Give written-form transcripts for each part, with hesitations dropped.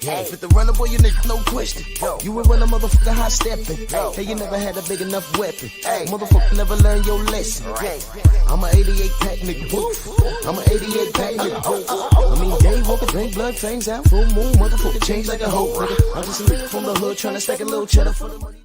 Fit the runner, boy, you nigga, no question. You ain't run a motherfucker high stepping. Hey, you never had a big enough weapon. Motherfucker never learned your lesson. I'm a 88 pack nigga, woof. I'm a 88 pack nigga, woof. I mean, day walker, drink blood, fangs out, full moon, motherfucker change like a hoe, nigga. I'm just a nigga from the hood tryna stack a little cheddar for the money.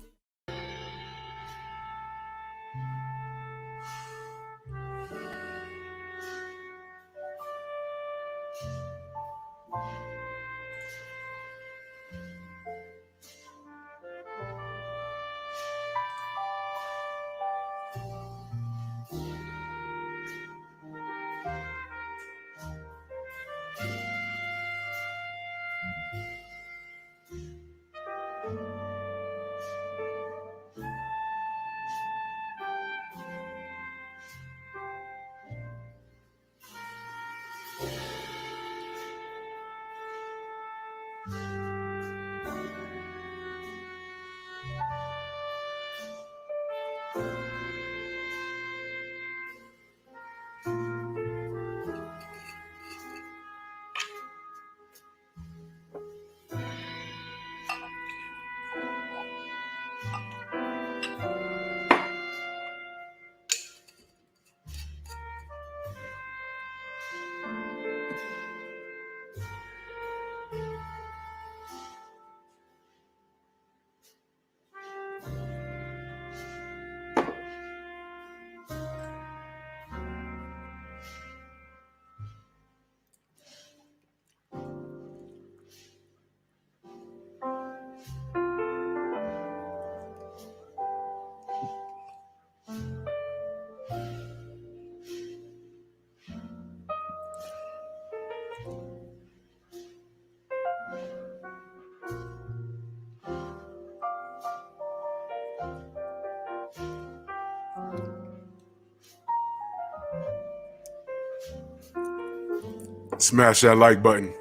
Smash that like button.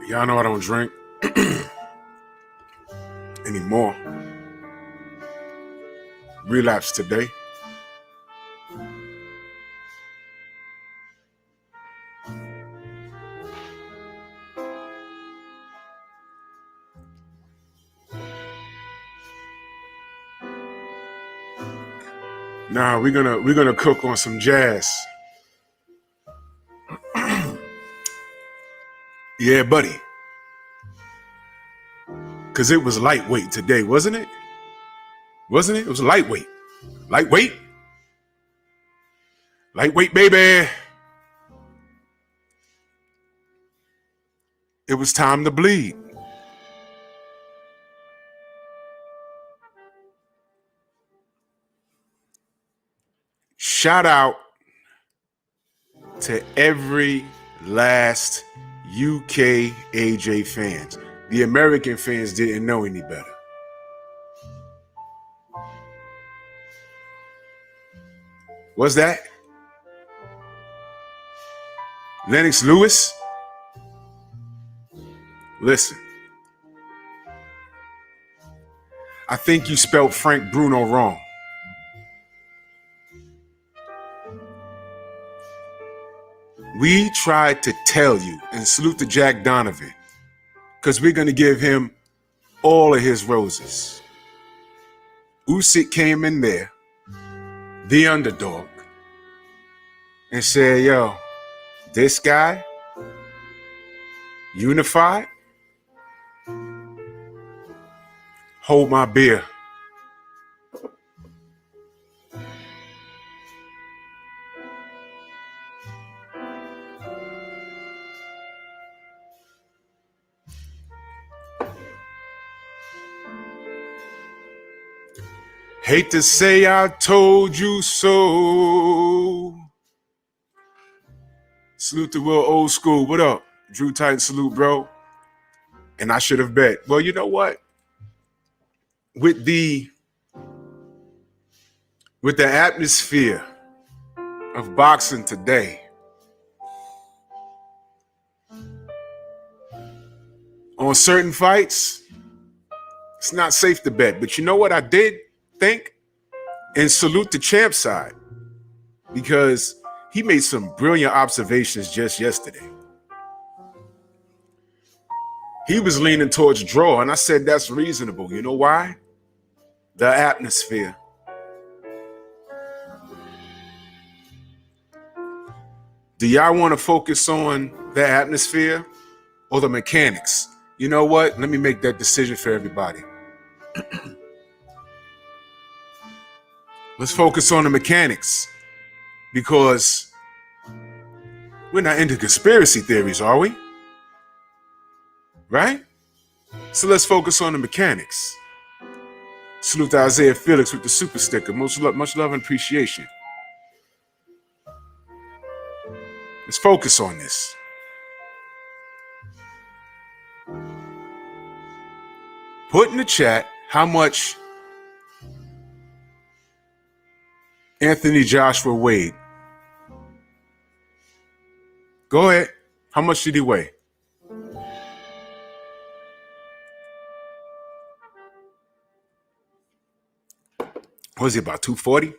Y'all know I don't drink anymore. Relapse today. Now we're gonna cook on some jazz. Yeah, buddy. Cause it was lightweight today, wasn't it? Wasn't it? It was lightweight. Lightweight. Lightweight, baby. It was time to bleed. Shout out to every last UK AJ fans. The American fans didn't know any better. What's that? Lennox Lewis? Listen. I think you spelled Frank Bruno wrong. We tried to tell you, and salute to Jack Donovan, because we're going to give him all of his roses. Usyk came in there, the underdog, and said, yo, this guy, unified, hold my beer. Hate to say I told you so. Salute to Will Old School. What up? Drew Titan, salute, bro. And I should have bet. Well, you know what? With the atmosphere of boxing today, on certain fights, it's not safe to bet. But you know what I did think? And salute the champ side. because he made some brilliant observations just yesterday. He was leaning towards draw, and I said that's reasonable. You know why? The atmosphere. Do y'all want to focus on the atmosphere or the mechanics? You know what? Let me make that decision for everybody. Let's focus on the mechanics, because we're not into conspiracy theories, are we? Right? So let's focus on the mechanics. Salute to Isaiah Felix with the super sticker. Much love and appreciation. Let's focus on this. Put in the chat how much Anthony Joshua weighed. Go ahead. How much did he weigh? Was he about 240?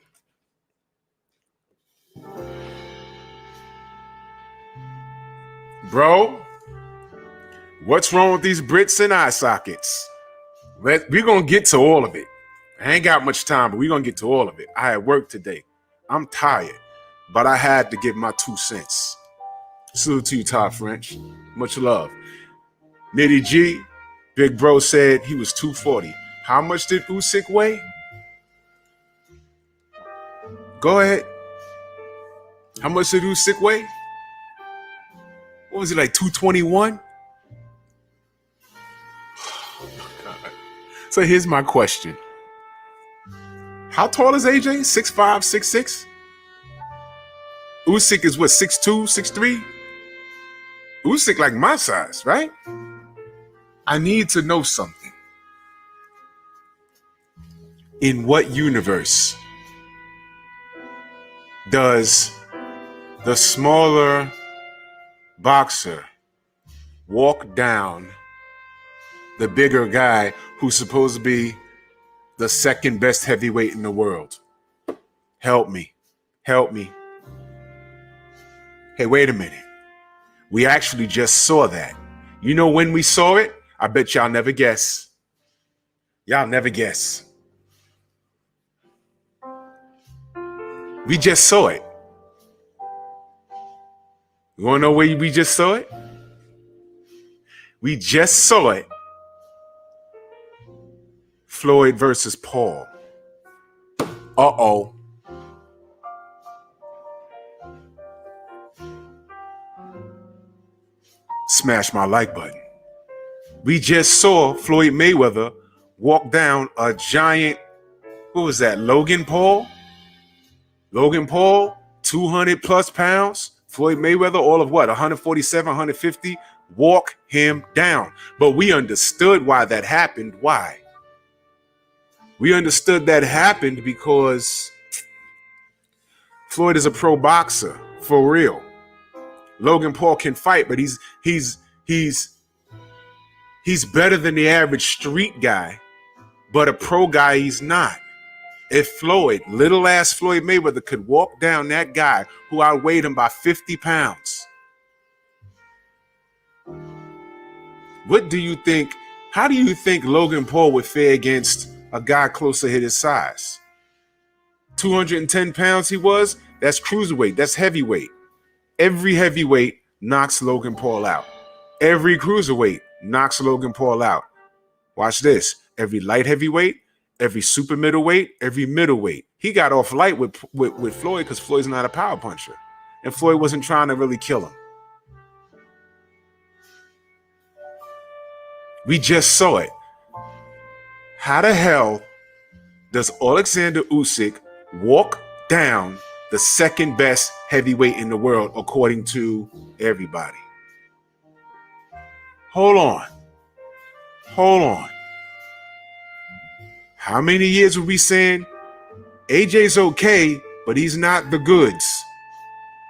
Bro, what's wrong with these Brits and eye sockets? We're going to get to all of it. I ain't got much time, but we're going to get to all of it. I had work today. I'm tired, but I had to give my 2 cents. Salute to you, Todd French. Much love. Nitty G, Big Bro said he was 240. How much did Usyk weigh? Go ahead. How much did Usyk weigh? What was it, like 221? So here's my question. How tall is AJ? 6'5", 6'6"? Usyk is what, 6'2", 6'3"? Usyk like my size, right? I need to know something. In what universe does the smaller boxer walk down the bigger guy who's supposed to be the second best heavyweight in the world? Help me. Help me. Hey, wait a minute. We actually just saw that. You know when we saw it? I bet y'all never guess. Y'all never guess. We just saw it. You want to know where we just saw it? We just saw it. Floyd versus Paul. Uh-oh. Smash my like button. We just saw Floyd Mayweather walk down a giant, what was that, Logan Paul? Logan Paul, 200 plus pounds. Floyd Mayweather, all of what, 147, 150? Walk him down. But we understood why that happened. Why? We understood that happened because Floyd is a pro boxer, for real. Logan Paul can fight, but he's better than the average street guy, but a pro guy he's not. If Floyd, little ass Floyd Mayweather, could walk down that guy who outweighed him by 50 pounds, what do you think? How do you think Logan Paul would fare against a guy closer to his size? 210 pounds he was? That's cruiserweight. That's heavyweight. Every heavyweight knocks Logan Paul out. Every cruiserweight knocks Logan Paul out. Watch this. Every light heavyweight, every super middleweight, every middleweight. He got off light with Floyd because Floyd's not a power puncher. And Floyd wasn't trying to really kill him. We just saw it. How the hell does Alexander Usyk walk down the second best heavyweight in the world according to everybody? Hold on. How many years were we saying AJ's okay, but he's not the goods?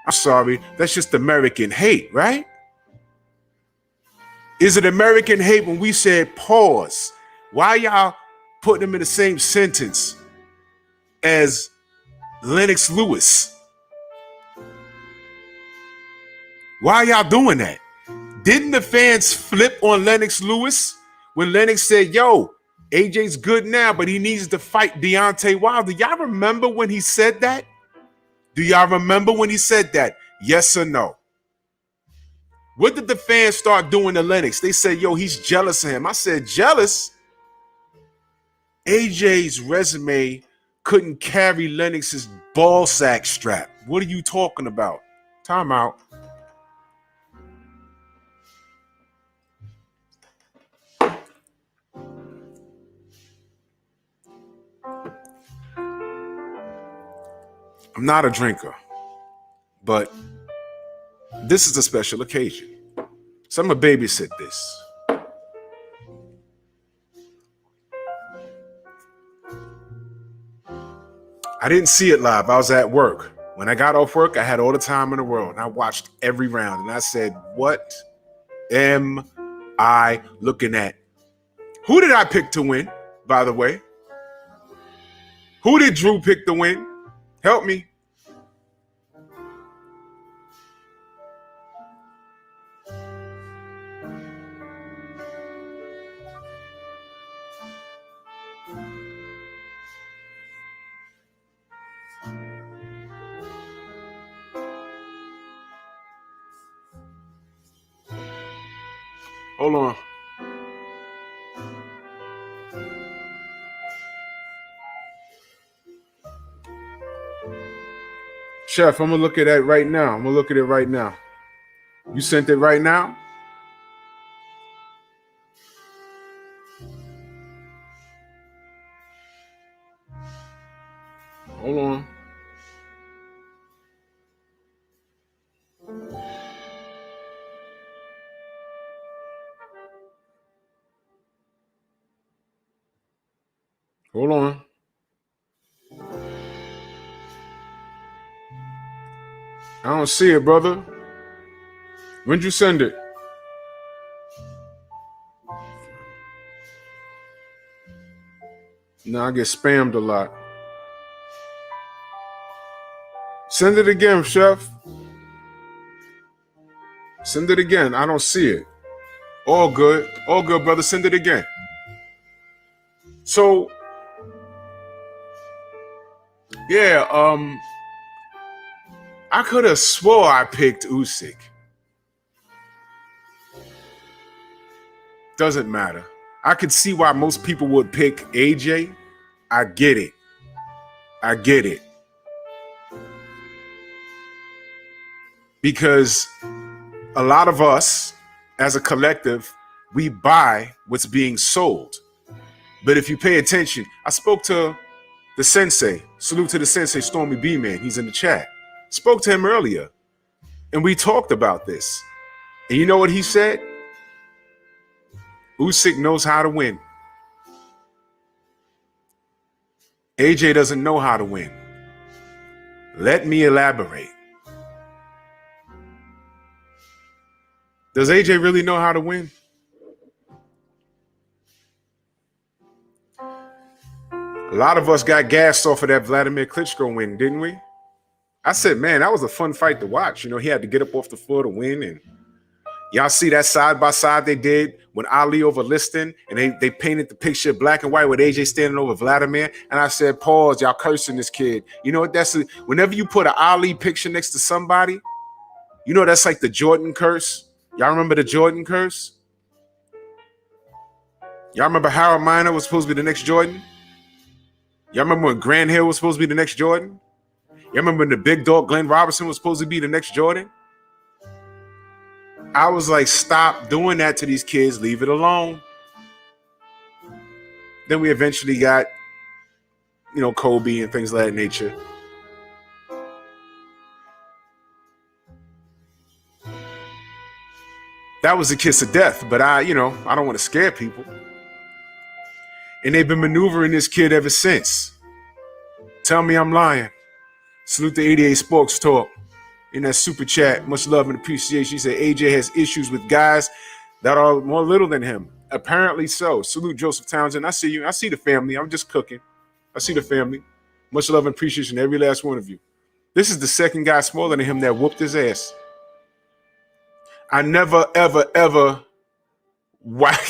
I'm sorry, that's just American hate, right? Is it American hate when we said pause? Why y'all putting him in the same sentence as Lennox Lewis? Why y'all doing that? Didn't the fans flip on Lennox Lewis when Lennox said, yo, AJ's good now, but he needs to fight Deontay Wilder? Y'all remember when he said that? Do y'all remember when he said that? Yes or no? What did the fans start doing to Lennox? They said, yo, he's jealous of him. I said, jealous? AJ's resume couldn't carry Lennox's ball sack strap. What are you talking about? Time out. I'm not a drinker, but this is a special occasion. So I'm going to babysit this. I didn't see it live. I was at work. When I got off work, I had all the time in the world. And I watched every round. And I said, what am I looking at? Who did I pick to win, by the way? Who did Drew pick to win? Help me. Hold on. Chef, I'm going to look at that right now. I'm going to look at it right now. You sent it right now? Hold on. Hold on. I don't see it, brother. When'd you send it? No, I get spammed a lot. Send it again, Chef. Send it again. I don't see it. All good. All good, brother. Send it again. So, yeah, I could have swore I picked Usyk. Doesn't matter. I could see why most people would pick AJ. I get it. I get it. Because a lot of us, as a collective, we buy what's being sold. But if you pay attention, I spoke to the sensei. Salute to the sensei, Stormy B-Man. He's in the chat. Spoke to him earlier. And we talked about this. And you know what he said? Usyk knows how to win. AJ doesn't know how to win. Let me elaborate. Does AJ really know how to win? A lot of us got gassed off of that Vladimir Klitschko win, didn't we? I said, man, that was a fun fight to watch. You know, he had to get up off the floor to win. And y'all see that side-by-side they did when Ali over Liston, and they painted the picture black and white with AJ standing over Vladimir. And I said, pause, y'all cursing this kid. You know what? Whenever you put an Ali picture next to somebody, you know that's like the Jordan curse. Y'all remember the Jordan curse? Y'all remember Harold Miner was supposed to be the next Jordan? Y'all remember when Grant Hill was supposed to be the next Jordan? Y'all remember when the big dog Glenn Robertson was supposed to be the next Jordan? I was like, stop doing that to these kids. Leave it alone. Then we eventually got, you know, Kobe and things of that nature. That was a kiss of death, but I don't want to scare people. And they've been maneuvering this kid ever since. Tell me I'm lying. Salute the 88 Sports Talk. In that super chat, much love and appreciation. He said AJ has issues with guys that are more little than him. Apparently so. Salute Joseph Townsend. I see you. I see the family. I'm just cooking. I see the family. Much love and appreciation to every last one of you. This is the second guy smaller than him that whooped his ass. I never, ever, ever whack.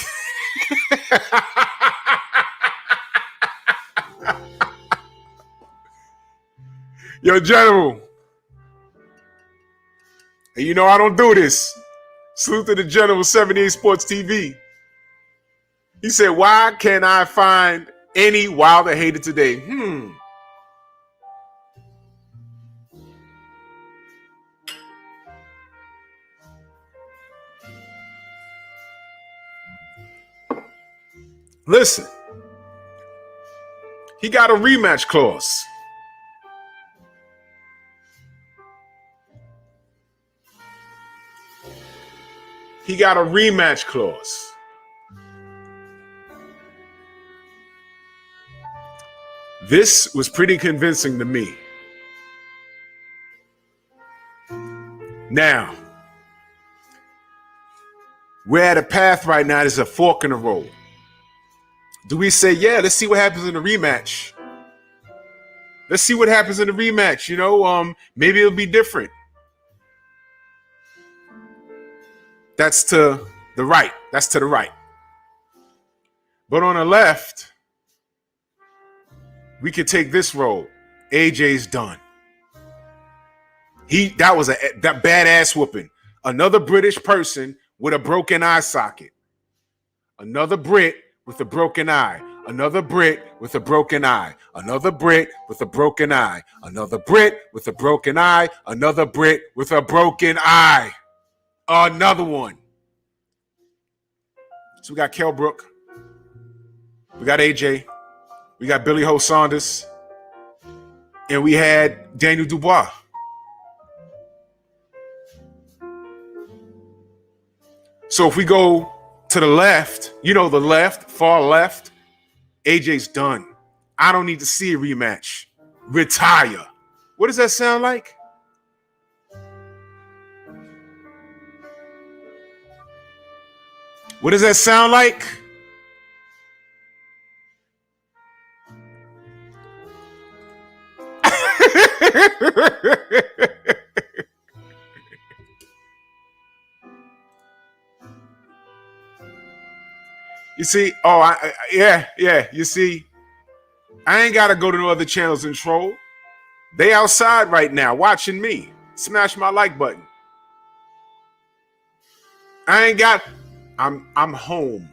Yo, General. And you know I don't do this. Salute to the General, 78 Sports TV. He said, why can't I find any Wilder hater today? Listen, he got a rematch clause. He got a rematch clause. This was pretty convincing to me. Now, we're at a path right now. There's a fork in the road. Do we say, yeah, let's see what happens in the rematch? Let's see what happens in the rematch. You know, maybe it'll be different. That's to the right. That's to the right. But on the left, we could take this road. AJ's done. That was that badass whooping. Another British person with a broken eye socket. Another Brit with a broken eye. Another Brit with a broken eye. Another Brit with a broken eye. Another Brit with a broken eye. Another Brit with a broken eye. Another one. So we got Kell Brook. We got AJ. We got Billy Ho Saunders. And we had Daniel Dubois. So if we go to the left, you know, the left, far left, AJ's done. I don't need to see a rematch. Retire. What does that sound like? What does that sound like? You see, you see, I ain't got to go to no other channels and troll. They outside right now watching me. Smash my like button. I'm home.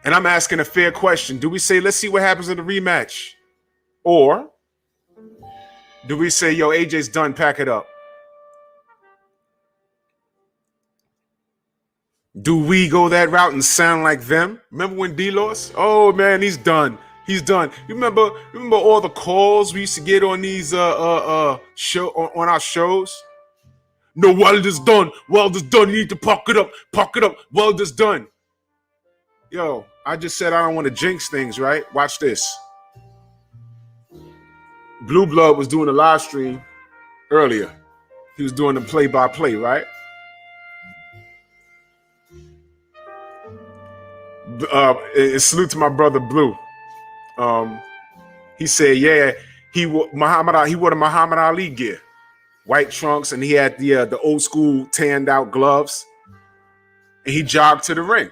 And I'm asking a fair question. Do we say, let's see what happens in the rematch? Or do we say, yo, AJ's done, pack it up? Do we go that route and sound like them? Remember when D lost? Oh man, he's done. He's done. You remember all the calls we used to get on these on our shows? No, Wilder's done. Wilder's done. You need to pack it up. Pack it up. Wilder's done. Yo, I just said I don't want to jinx things, right? Watch this. Blue Blood was doing a live stream earlier. He was doing the play-by-play, right? Salute to my brother Blue. He said, yeah, he wore the Muhammad Ali gear, white trunks, and he had the old school tanned out gloves, and he jogged to the ring.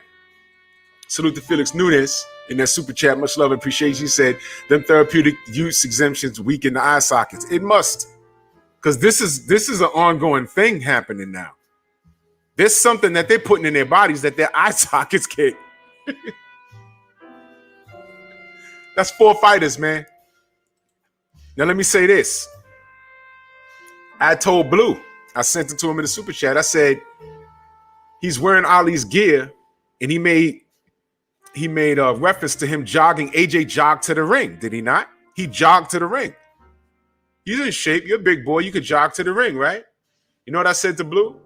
Salute to Felix Nunes in that super chat. Much love and appreciation. He said, them therapeutic use exemptions weaken the eye sockets. It must, because this is an ongoing thing happening now. There's something that they're putting in their bodies that their eye sockets can't. That's 4 fighters, man. Now let me say this. I told Blue, I sent it to him in the super chat. I said, he's wearing Ali's gear, and he made a reference to him jogging. AJ jogged to the ring, did he not? He jogged to the ring. He's in shape. You're a big boy. You could jog to the ring, right? You know what I said to Blue?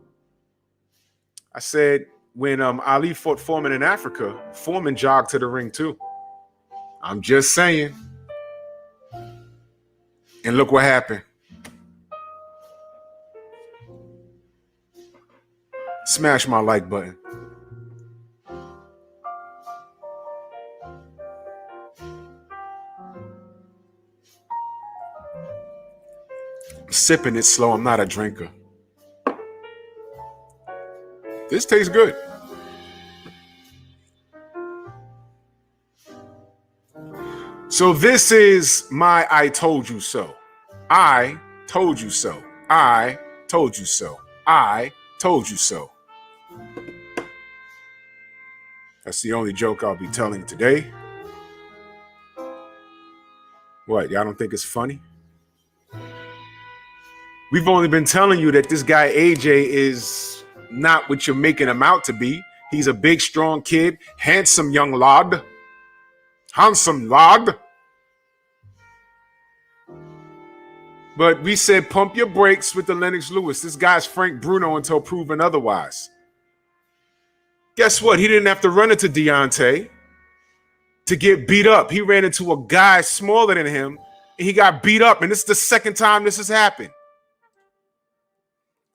I said, when Ali fought Foreman in Africa, Foreman jogged to the ring too. I'm just saying. And look what happened. Smash my like button. I'm sipping it slow. I'm not a drinker. This tastes good. So this is my I told you so. I told you so. I told you so. I told you so. That's the only joke I'll be telling today. What, y'all don't think it's funny? We've only been telling you that this guy AJ is not what you're making him out to be. He's a big, strong kid, handsome young lad. Handsome lad. But we said pump your brakes with the Lennox Lewis. This guy's Frank Bruno until proven otherwise. Guess what? He didn't have to run into Deontay to get beat up. He ran into a guy smaller than him, and he got beat up. And this is the second time this has happened.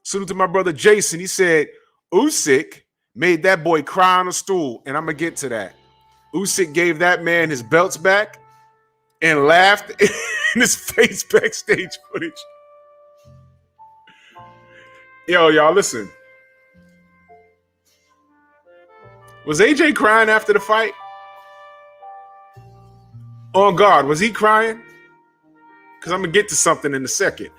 Salute to my brother Jason. He said, Usyk made that boy cry on a stool, and I'm going to get to that. Usyk gave that man his belts back and laughed in his face backstage footage. Yo, y'all, listen. Was AJ crying after the fight? On guard, was he crying? Because I'm going to get to something in a second.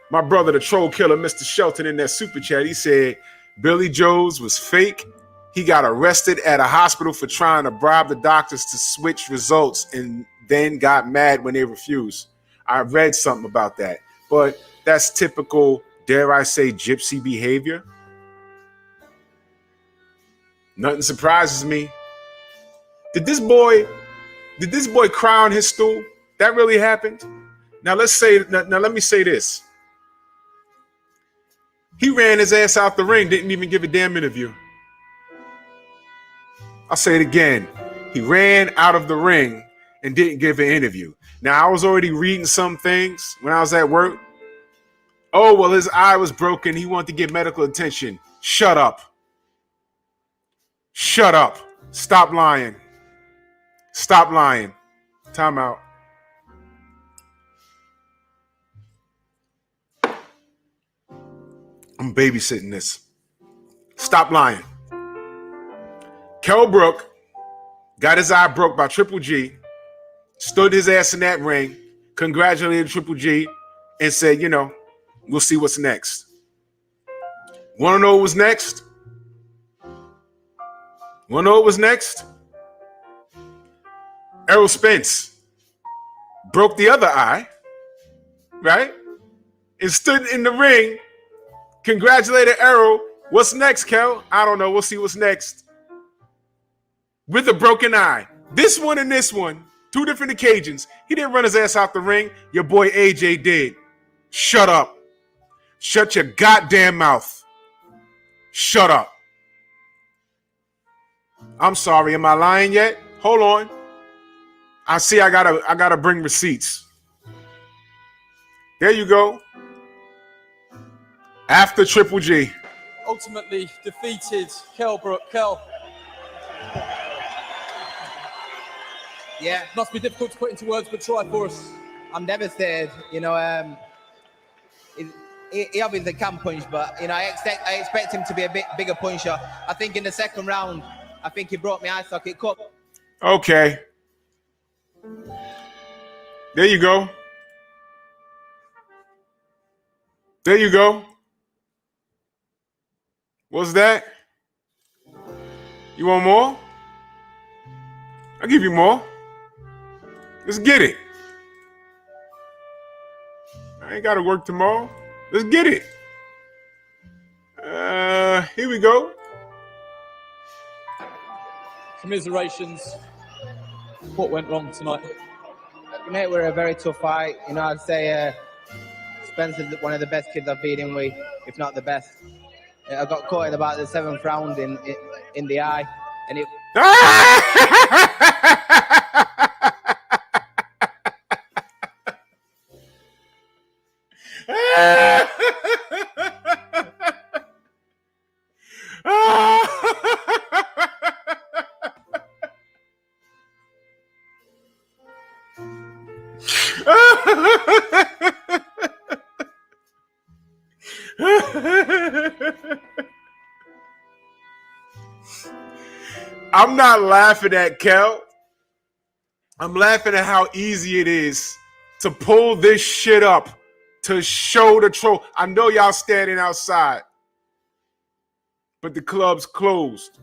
My brother, the troll killer, Mr. Shelton, in that super chat, he said Billy Joe's was fake. He got arrested at a hospital for trying to bribe the doctors to switch results and then got mad when they refused. I read something about that. But that's typical, dare I say, gypsy behavior. Nothing surprises me. Did this boy cry on his stool? That really happened? Now let me say this. He ran his ass out the ring, didn't even give a damn interview. I'll say it again. He ran out of the ring and didn't give an interview. Now, I was already reading some things when I was at work. Oh, well, his eye was broken. He wanted to get medical attention. Shut up. Shut up. Stop lying. Stop lying. Time out. I'm babysitting this. Stop lying. Kell Brook got his eye broke by Triple G, stood his ass in that ring, congratulated Triple G, and said, we'll see what's next. Want to know what was next? Want to know what was next? Errol Spence broke the other eye, right? And stood in the ring, congratulated Errol. What's next, Kel? I don't know. We'll see what's next. With a broken eye. This one and this one, two different occasions. He didn't run his ass out the ring. Your boy AJ did. Shut up. Shut your goddamn mouth. Shut up. I'm sorry. Am I lying yet? Hold on. I see I gotta bring receipts. There you go. After Triple G. Ultimately defeated Kell Brook. Kell. Yeah. Must be difficult to put into words, but try for us. I'm devastated. He obviously can punch, but I expect him to be a bit bigger puncher. I think in the second round, I think he broke my eye socket cup. Okay. There you go. There you go. What's that? You want more? I'll give you more. Let's get it. I ain't got to work tomorrow. Let's get it. Here we go. Commiserations. What went wrong tonight? Mate, we're a very tough fight. I'd say Spencer's one of the best kids I've beaten with, if not the best. I got caught in about the 7th round in the eye, and it. I'm not laughing at Kel. I'm laughing at how easy it is to pull this shit up to show the troll. I know y'all standing outside, but the club's closed.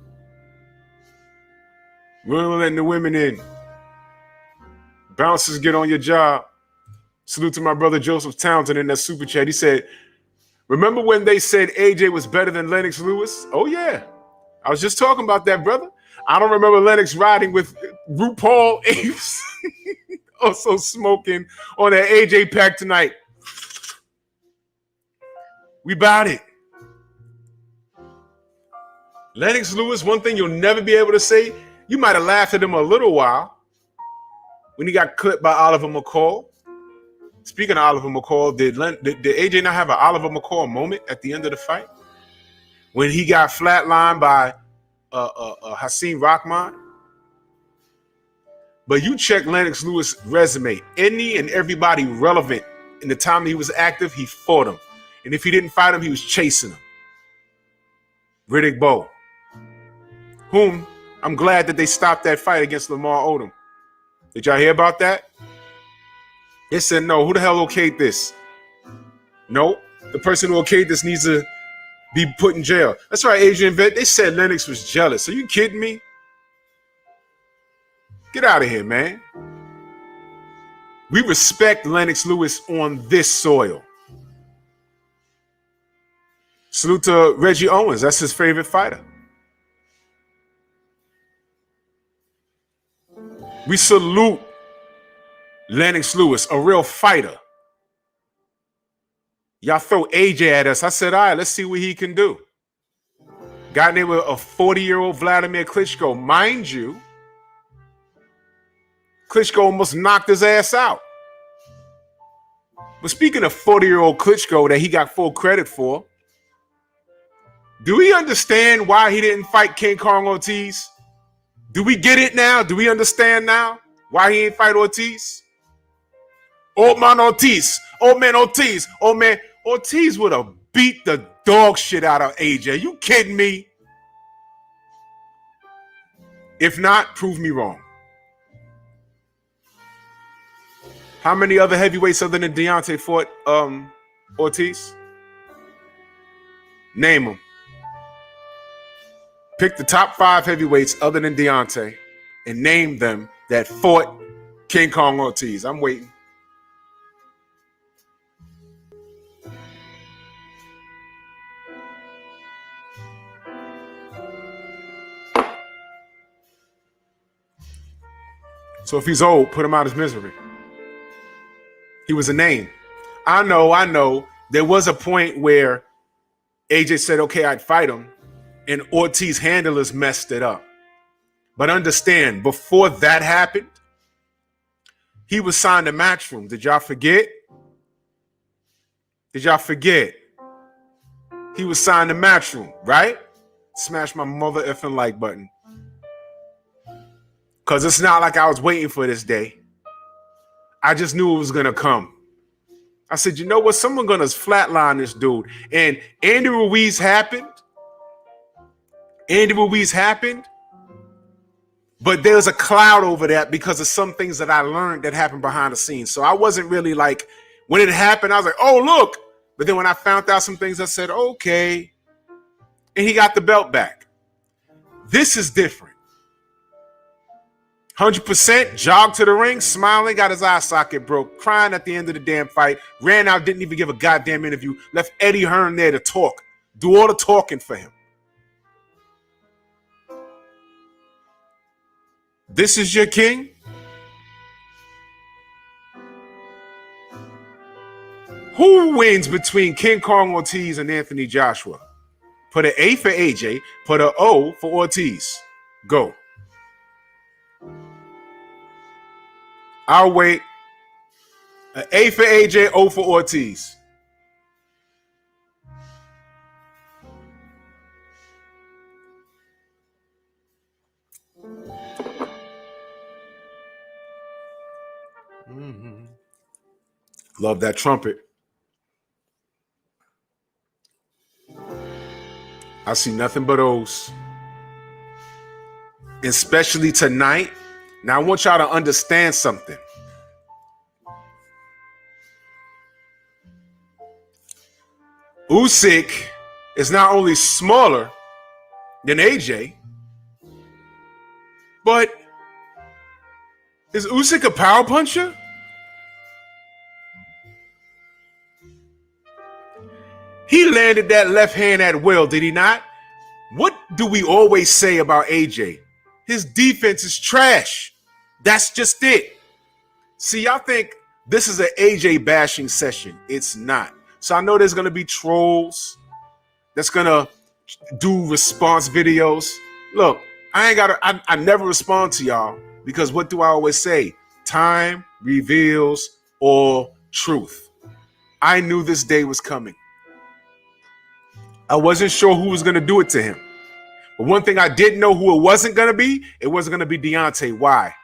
We're letting the women in. Bouncers, get on your job. Salute to my brother Joseph Townsend in that super chat. He said, remember when they said AJ was better than Lennox Lewis? Oh, yeah. I was just talking about that, brother. I don't remember Lennox riding with RuPaul Apes. Also smoking on that AJ pack tonight. We about it. Lennox Lewis, one thing you'll never be able to say, you might have laughed at him a little while when he got clipped by Oliver McCall. Speaking of Oliver McCall, did AJ not have an Oliver McCall moment at the end of the fight? When he got flatlined by Hasim Rahman? But you check Lennox Lewis' resume. Any and everybody relevant in the time he was active, he fought him. And if he didn't fight him, he was chasing him. Riddick Bowe. Whom I'm glad that they stopped that fight against Lamar Odom. Did y'all hear about that? They said, no, who the hell okayed this? No, the person who okayed this needs to be put in jail. That's right, Adrian Vet. They said Lennox was jealous. Are you kidding me? Get out of here, man. We respect Lennox Lewis on this soil. Salute to Reggie Owens. That's his favorite fighter. We salute Lennox Lewis, a real fighter. Y'all throw AJ at us. I said, all right, let's see what he can do. Guy named a 40-year-old Vladimir Klitschko. Mind you, Klitschko almost knocked his ass out. But speaking of 40-year-old Klitschko that he got full credit for, do we understand why he didn't fight King Kong Ortiz? Do we get it now? Do we understand now why he didn't fight Ortiz? Old man Ortiz. Old man Ortiz. Old man Ortiz would have beat the dog shit out of AJ. You kidding me? If not, prove me wrong. How many other heavyweights other than Deontay fought Ortiz? Name them. Pick the top 5 heavyweights other than Deontay and name them that fought King Kong Ortiz. I'm waiting. So if he's old, put him out of his misery. He was a name. I know. There was a point where AJ said, okay, I'd fight him. And Ortiz handlers messed it up. But understand, before that happened, he was signed to Matchroom. Did y'all forget? Did y'all forget? He was signed to Matchroom, right? Smash my mother effing like button. Because it's not like I was waiting for this day. I just knew it was going to come. I said, you know what? Someone going to flatline this dude. And Andy Ruiz happened. But there's a cloud over that because of some things that I learned that happened behind the scenes. So I wasn't really like, when it happened, I was like, oh, look. But then when I found out some things, I said, okay. And he got the belt back. This is different. 100% jogged to the ring, smiling, got his eye socket broke, crying at the end of the damn fight, ran out, didn't even give a goddamn interview, left Eddie Hearn there to talk, do all the talking for him. This is your king? Who wins between King Kong Ortiz and Anthony Joshua? Put an A for AJ, put an O for Ortiz. Go. I'll wait. An A for AJ, O for Ortiz. Mm-hmm. Love that trumpet. I see nothing but O's. especially tonight. Now, I want y'all to understand something. Usyk is not only smaller than AJ, but is Usyk a power puncher? He landed that left hand at will, did he not? What do we always say about AJ? His defense is trash. That's just it. See, y'all think this is an AJ bashing session. It's not. So I know there's going to be trolls that's going to do response videos. Look, I never respond to y'all because what do I always say? Time reveals all truth. I knew this day was coming. I wasn't sure who was going to do it to him. But one thing I did know who it wasn't going to be Deontay. Why?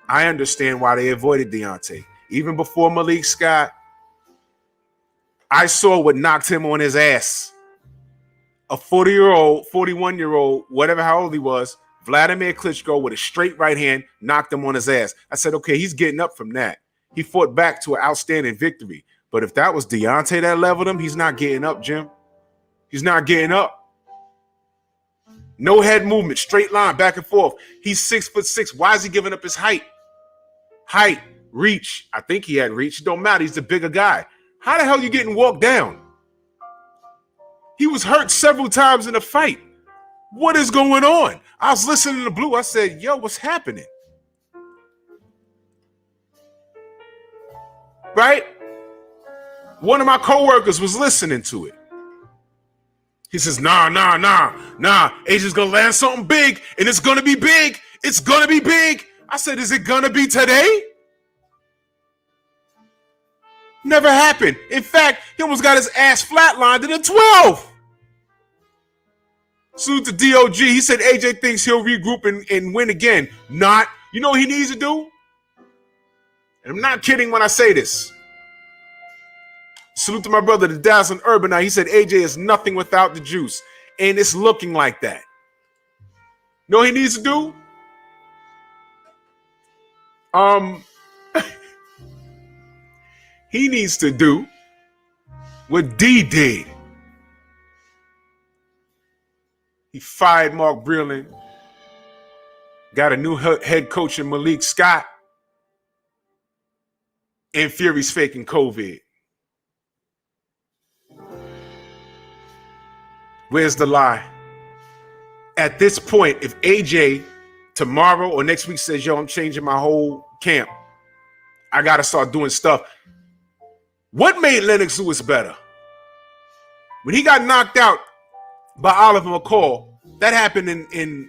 I understand why they avoided Deontay. Even before Malik Scott, I saw what knocked him on his ass. A 40-year-old, 41-year-old, whatever how old he was, Vladimir Klitschko with a straight right hand knocked him on his ass. I said, okay, he's getting up from that. He fought back to an outstanding victory. But if that was Deontay that leveled him, he's not getting up, Jim. He's not getting up. No head movement, straight line, back and forth. He's 6'6". Why is he giving up his height? Height, reach. I think he had reach. It don't matter. He's the bigger guy. How the hell are you getting walked down? He was hurt several times in the fight. What is going on? I was listening to Blue. I said, yo, what's happening? Right? One of my coworkers was listening to it. He says, nah. AJ's gonna land something big, and it's gonna be big. It's gonna be big. I said, is it gonna be today? Never happened. In fact, he almost got his ass flatlined in a 12. Salute to DOG. He said AJ thinks he'll regroup and win again. Not. You know what he needs to do? And I'm not kidding when I say this. Salute to my brother, the DAZN Urban. Now, he said AJ is nothing without the juice. And it's looking like that. You know what he needs to do? He needs to do what D did. He fired Mark Breland. Got a new head coach in Malik Scott. And Fury's faking COVID. Where's the lie? At this point, if AJ tomorrow or next week says, yo, I'm changing my whole camp, I got to start doing stuff. What made Lennox Lewis better? When he got knocked out by Oliver McCall, that happened in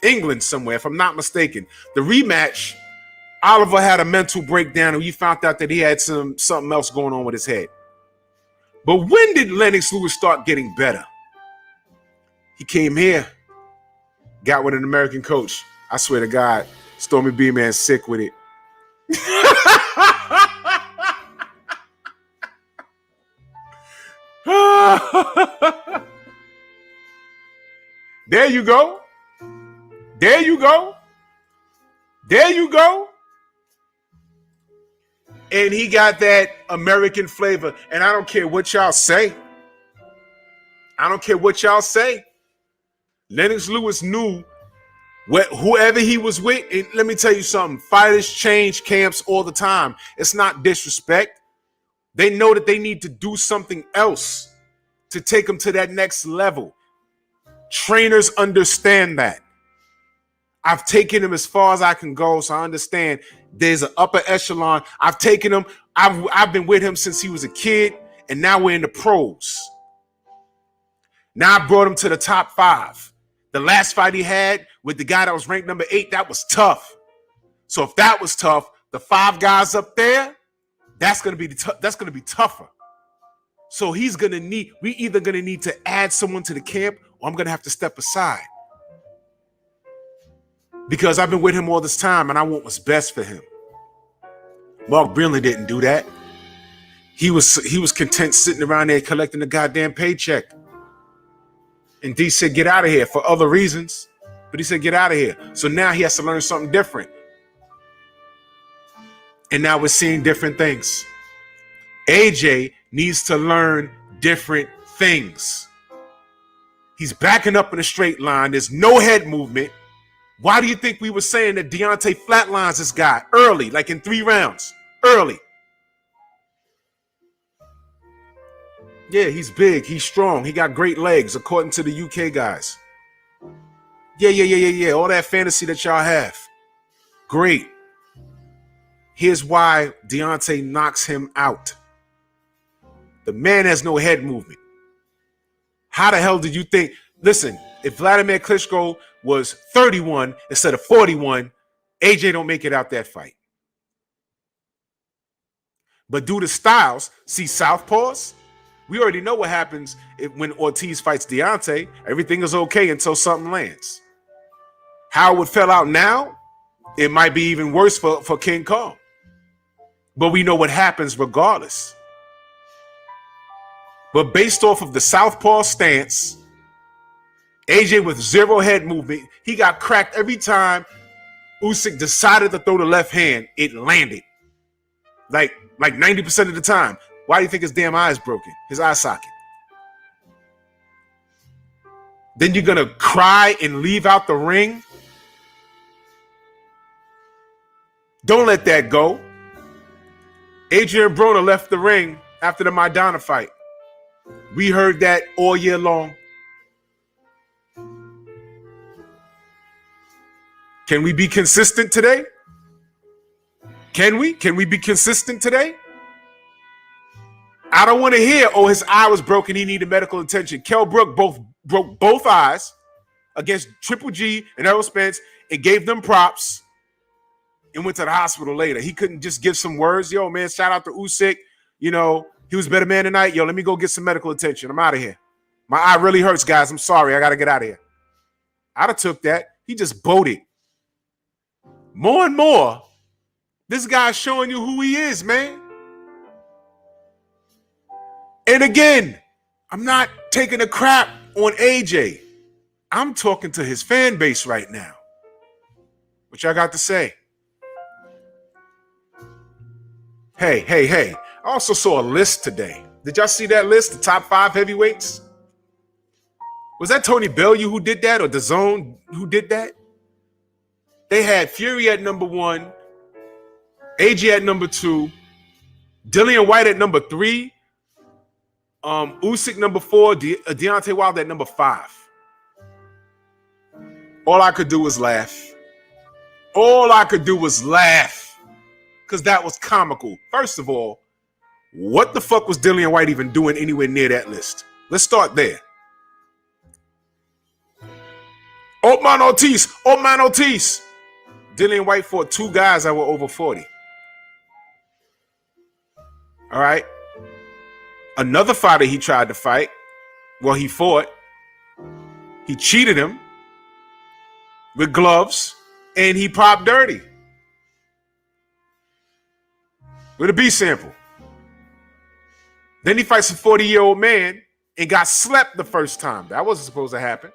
England somewhere, if I'm not mistaken. The rematch, Oliver had a mental breakdown and he found out that he had something else going on with his head. But when did Lennox Lewis start getting better? He came here, got with an American coach. I swear to God, Stormy B-Man sick with it. There you go. There you go. There you go. And he got that American flavor. And I don't care what y'all say. I don't care what y'all say. Lennox Lewis knew whoever he was with. And let me tell you something. Fighters change camps all the time. It's not disrespect. They know that they need to do something else to take them to that next level. Trainers understand that. I've taken him as far as I can go, so I understand there's an upper echelon. I've taken him. I've been with him since he was a kid, and now we're in the pros. Now I brought him to the top 5. The last fight he had with the guy that was ranked number 8, that was tough. So if that was tough, the 5 guys up there, that's gonna be tougher. So we either gonna need to add someone to the camp, or I'm gonna have to step aside. Because I've been with him all this time and I want what's best for him. Mark Breland didn't do that. He was content sitting around there collecting the goddamn paycheck. And D said, get out of here for other reasons. But he said, get out of here. So now he has to learn something different. And now we're seeing different things. AJ needs to learn different things. He's backing up in a straight line. There's no head movement. Why do you think we were saying that Deontay flatlines this guy early, like in 3 rounds? Early. Yeah, he's big. He's strong. He got great legs, according to the UK guys. Yeah. All that fantasy that y'all have. Great. Here's why Deontay knocks him out. The man has no head movement. How the hell did you think? Listen, if Vladimir Klitschko was 31 instead of 41, AJ don't make it out that fight. But due to styles, see southpaws? We already know what happens when Ortiz fights Deontay. Everything is okay until something lands. How it would fell out now, it might be even worse for King Kong. But we know what happens regardless. But based off of the southpaw stance, AJ with 0 head movement, he got cracked every time Usyk decided to throw the left hand, it landed. Like 90% of the time. Why do you think his damn eye is broken? His eye socket. Then you're going to cry and leave out the ring? Don't let that go. Adrian Broner left the ring after the Maidana fight. We heard that all year long. Can we be consistent today? Can we? Can we be consistent today? I don't want to hear, oh, his eye was broken, he needed medical attention. Kell Brook broke both eyes against Triple G and Errol Spence and gave them props and went to the hospital later. He couldn't just give some words. Yo, man, shout out to Usyk. You know, he was a better man tonight. Yo, let me go get some medical attention. I'm out of here. My eye really hurts, guys. I'm sorry. I got to get out of here. I'd have took that. He just boated. More and more, this guy's showing you who he is, man. And again, I'm not taking a crap on AJ. I'm talking to his fan base right now. What y'all got to say? Hey. I also saw a list today. Did y'all see that list? The top 5 heavyweights? Was that Tony Bellew who did that or DAZN who did that? They had Fury at number 1, AJ at number 2, Dillian White at number 3, Usyk number 4, Deontay Wilder at number 5. All I could do was laugh. Because that was comical. First of all, what the fuck was Dillian White even doing anywhere near that list? Let's start there. Otman Ortiz. Dillian White fought 2 guys that were over 40. All right. Another fighter he tried to fight, well, he fought. He cheated him with gloves, and he popped dirty with a B sample. Then he fights a 40-year-old man and got slept the first time. That wasn't supposed to happen.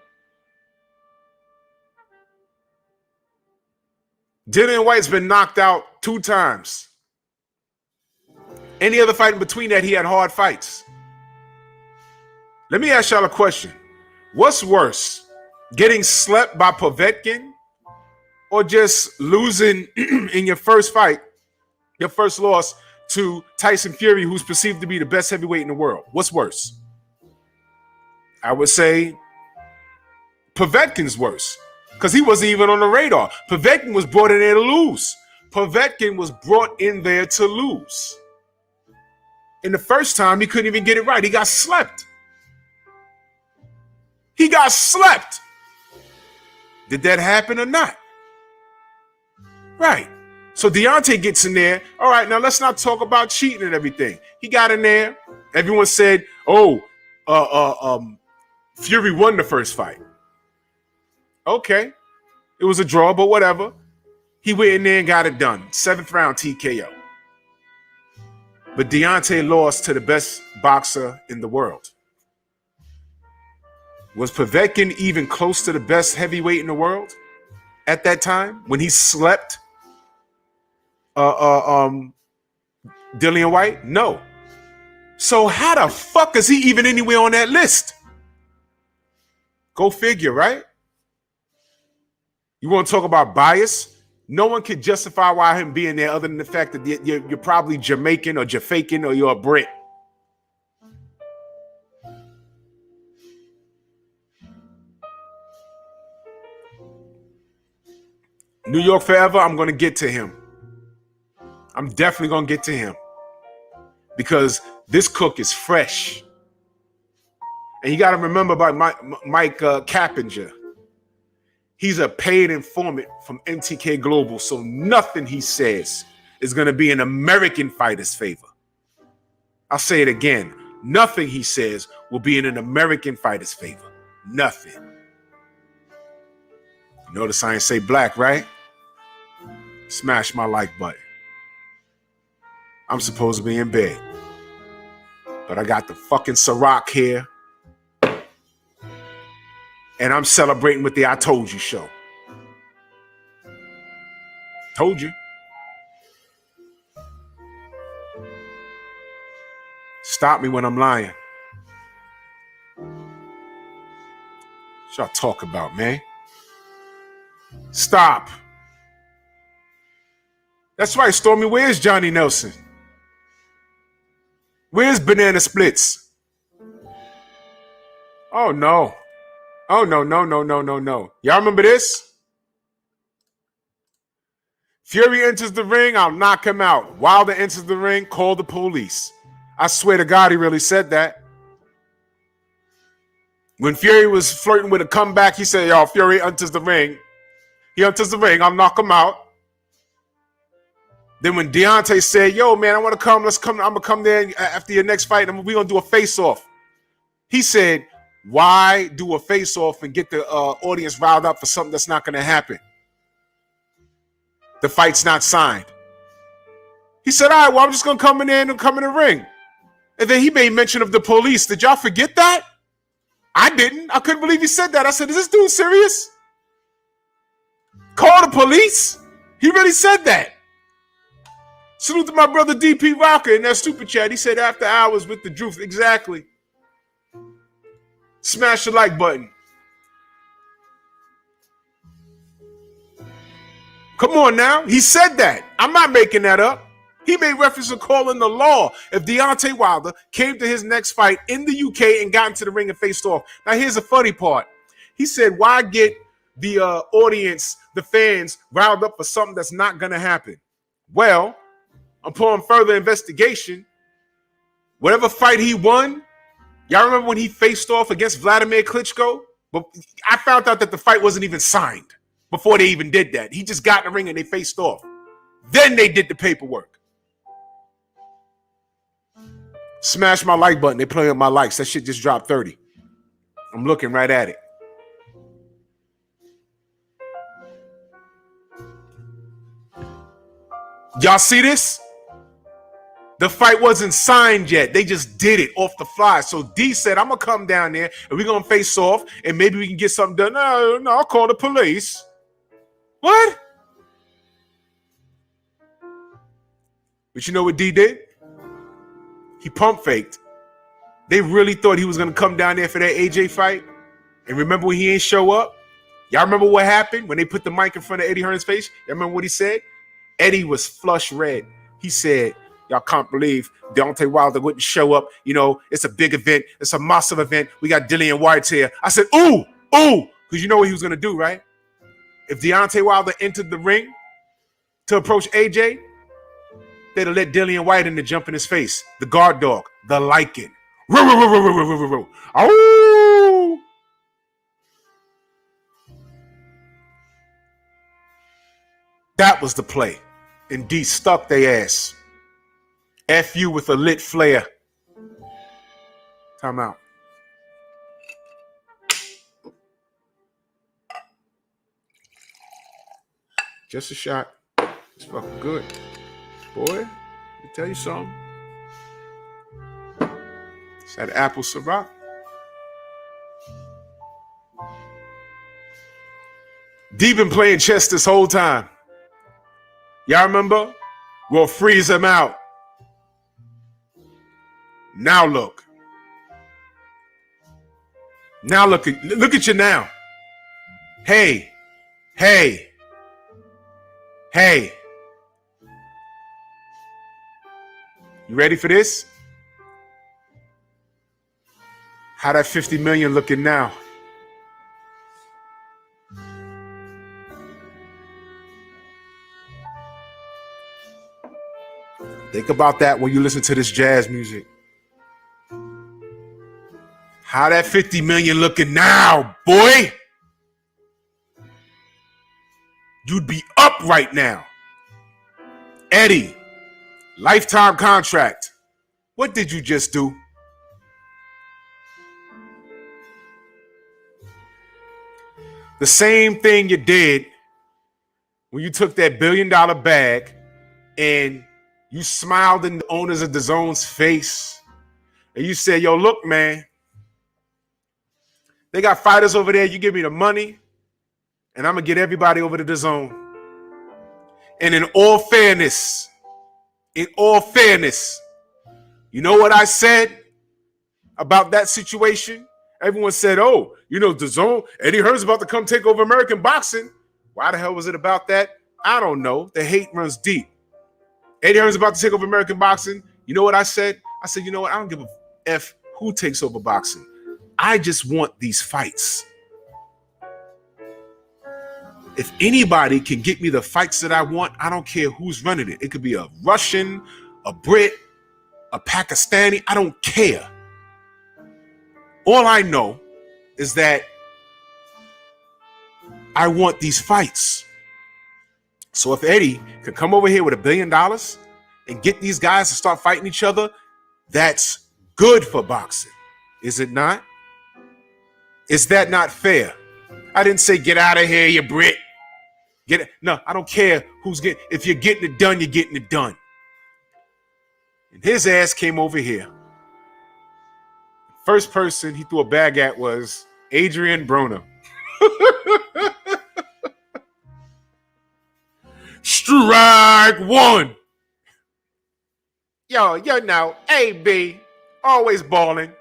Dillian White's been knocked out 2 times. Any other fight in between that, he had hard fights. Let me ask y'all a question. What's worse, getting slept by Povetkin or just losing in your first fight, your first loss to Tyson Fury, who's perceived to be the best heavyweight in the world? What's worse? I would say Povetkin's worse because he wasn't even on the radar. Povetkin was brought in there to lose. And the first time, he couldn't even get it right. He got slept. Did that happen or not? Right. So Deontay gets in there. All right, now let's not talk about cheating and everything. He got in there. Everyone said, Fury won the first fight. Okay. It was a draw, but whatever. He went in there and got it done. 7th round TKO. But Deontay lost to the best boxer in the world. Was Povetkin even close to the best heavyweight in the world at that time when he slept Dillian White? No. So how the fuck is he even anywhere on that list? Go figure, right? You want to talk about bias? No one could justify why him being there other than the fact that you're probably Jamaican or Jafakan or you're a Brit. New York forever, I'm going to get to him. I'm definitely going to get to him. Because this cook is fresh. And you got to remember about Mike Cappinger. He's a paid informant from MTK Global, so nothing he says is going to be in American fighter's favor. I'll say it again. Nothing he says will be in an American fighter's favor. Nothing. You notice I ain't say black, right? Smash my like button. I'm supposed to be in bed. But I got the fucking Ciroc here. And I'm celebrating with the I Told You show. Told you. Stop me when I'm lying. What y'all talk about, man? Stop. That's right, Stormy. Where's Johnny Nelson? Where's Banana Splits? Oh, no. Oh, no. Y'all remember this? Fury enters the ring, I'll knock him out. Wilder enters the ring, call the police. I swear to God, he really said that. When Fury was flirting with a comeback, he said, yo, Fury enters the ring. He enters the ring, I'll knock him out. Then when Deontay said, yo, man, I want to come, let's come, I'm going to come there after your next fight, and we're going to do a face-off. He said, why do a face-off and get the audience riled up for something that's not going to happen? The fight's not signed. He said, all right, well, I'm just going to come in there and come in the ring. And then he made mention of the police. Did y'all forget that? I didn't. I couldn't believe he said that. I said, is this dude serious? Call the police? He really said that. Salute to my brother DP Rocker in that super chat. He said after hours with the truth. Exactly. Smash the like button. Come on now. He said that. I'm not making that up. He made reference to calling the law if Deontay Wilder came to his next fight in the UK and got into the ring and faced off. Now, here's the funny part. He said, why get the audience, the fans, riled up for something that's not going to happen? Well, upon further investigation, whatever fight he won, y'all remember when he faced off against Vladimir Klitschko? But I found out that the fight wasn't even signed before they even did that. He just got in the ring and they faced off. Then they did the paperwork. Smash my like button. They playing with my likes. That shit just dropped 30. I'm looking right at it. Y'all see this? The fight wasn't signed yet. They just did it off the fly. So D said, I'm going to come down there and we're going to face off and maybe we can get something done. No, I'll call the police. What? But you know what D did? He pump faked. They really thought he was going to come down there for that AJ fight. And remember when he ain't show up? Y'all remember what happened when they put the mic in front of Eddie Hearn's face? Y'all remember what he said? Eddie was flush red. He said, y'all can't believe Deontay Wilder wouldn't show up. You know, it's a big event. It's a massive event. We got Dillian White here. I said, ooh, because you know what he was going to do, right? If Deontay Wilder entered the ring to approach AJ, they'd have let Dillian White in to jump in his face. The guard dog, the Lycan. Oh! That was the play. And D stuck their ass. F you with a lit flare. Time out. Just a shot. It's fucking good. Boy, let me tell you something. It's that apple Ciroc. D been playing chess this whole time. Y'all remember? We'll freeze him out. Now look. Now look at you now. Hey. You ready for this? How that 50 million looking now? Think about that when you listen to this jazz music. How that 50 million looking now, boy? You'd be up right now. Eddie, lifetime contract. What did you just do? The same thing you did when you took that $1 billion bag and you smiled in the owners of DAZN's face and you said, yo, look, man, they got fighters over there. You give me the money and I'm going to get everybody over to DAZN. And in all fairness, you know what I said about that situation? Everyone said, oh, you know, DAZN, Eddie Hearn's about to come take over American boxing. Why the hell was it about that? I don't know. The hate runs deep. Eddie Hearn's about to take over American boxing. You know what I said? I said, you know what? I don't give a F who takes over boxing. I just want these fights. If anybody can get me the fights that I want, I don't care who's running it. It could be a Russian, a Brit, a Pakistani. I don't care. All I know is that I want these fights. So if Eddie could come over here with $1 billion and get these guys to start fighting each other, that's good for boxing. Is it not? Is that not fair? I didn't say get out of here, you Brit. Get it. No, I don't care who's getting. If you're getting it done, you're getting it done. And his ass came over here. First person he threw a bag at was Adrian Broner. Strike one. Yo, you know, AB, always balling.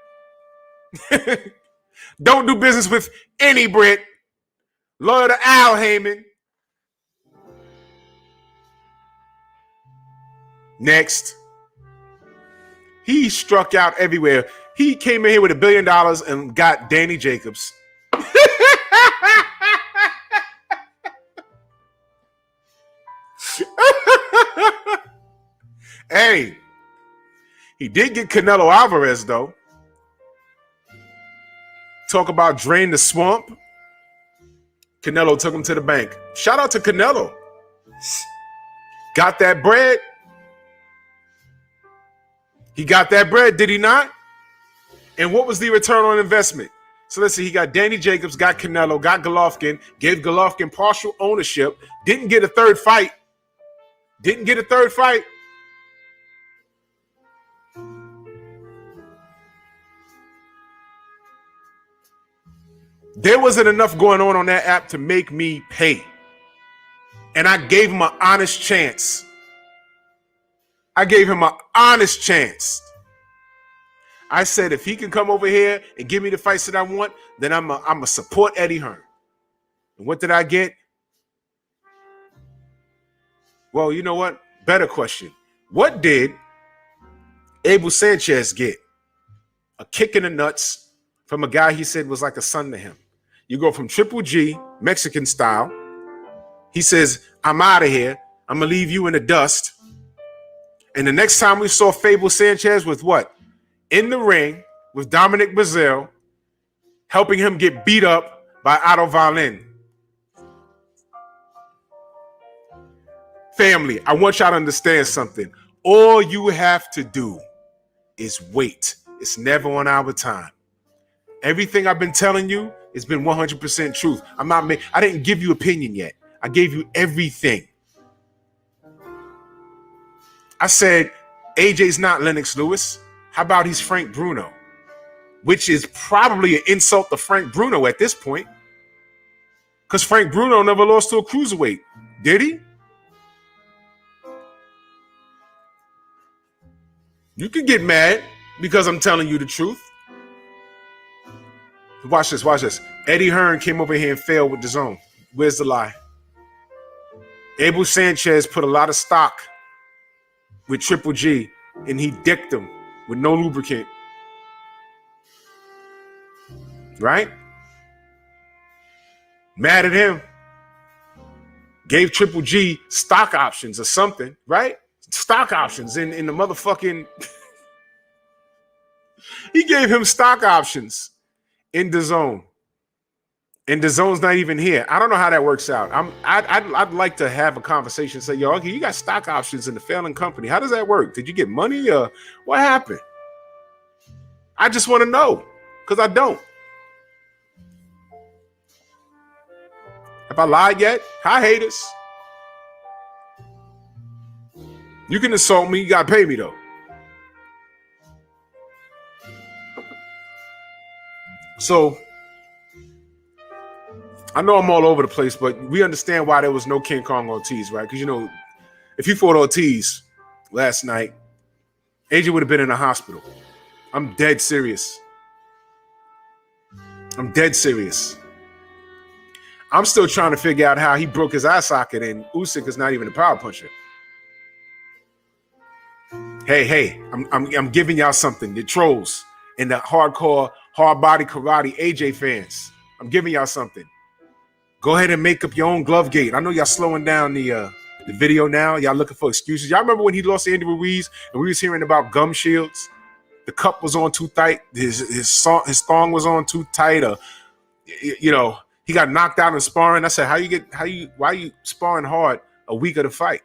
Don't do business with any Brit. Loyal to Al Heyman. Next. He struck out everywhere. He came in here with $1 billion and got Danny Jacobs. Hey, he did get Canelo Alvarez, though. Talk about drain the swamp. Canelo took him to the bank. Shout out to Canelo. Got that bread. He got that bread, did he not? And what was the return on investment? So let's see, he got Danny Jacobs, got Canelo, got Golovkin, gave Golovkin partial ownership, didn't get a third fight. There wasn't enough going on that app to make me pay. And I gave him an honest chance. I said, if he can come over here and give me the fights that I want, then I'm a support Eddie Hearn. And what did I get? Well, you know what? Better question. What did Abel Sanchez get? A kick in the nuts from a guy he said was like a son to him. You go from Triple G, Mexican style. He says, I'm out of here. I'm going to leave you in the dust. And the next time we saw Fable Sanchez with what? In the ring with Dominic Brazil, helping him get beat up by Otto Wallin. Family, I want y'all to understand something. All you have to do is wait. It's never on our time. Everything I've been telling you has been 100% truth. I didn't give you opinion yet. I gave you everything. I said, AJ's not Lennox Lewis. How about he's Frank Bruno? Which is probably an insult to Frank Bruno at this point. Because Frank Bruno never lost to a cruiserweight. Did he? You can get mad because I'm telling you the truth. Watch this, watch this. Eddie Hearn came over here and failed with DAZN. Where's the lie? Abel Sanchez put a lot of stock with Triple G, and he dicked him with no lubricant. Right? Mad at him. Gave Triple G stock options or something, right? Stock options in the motherfucking... He gave him stock options in DAZN. And DAZN's not even here. I don't know how that works out. I'd like to have a conversation. Say, yo, okay, you got stock options in the failing company. How does that work? Did you get money or what happened? I just want to know because I don't. Have I lied yet? Hi, haters. You can insult me. You got to pay me, though. So, I know I'm all over the place, but we understand why there was no King Kong Ortiz, right? Because, you know, if he fought Ortiz last night, AJ would have been in the hospital. I'm dead serious. I'm dead serious. I'm still trying to figure out how he broke his eye socket and Usyk is not even a power puncher. Hey, I'm giving y'all something. The trolls and the hardcore, hard body karate AJ fans. I'm giving y'all something. Go ahead and make up your own glove gate. I know y'all slowing down the video now. Y'all looking for excuses. Y'all remember when he lost to Andy Ruiz and we was hearing about gum shields? The cup was on too tight. His thong was on too tight. Or, you know, he got knocked out in sparring. I said, why are you sparring hard a week of the fight?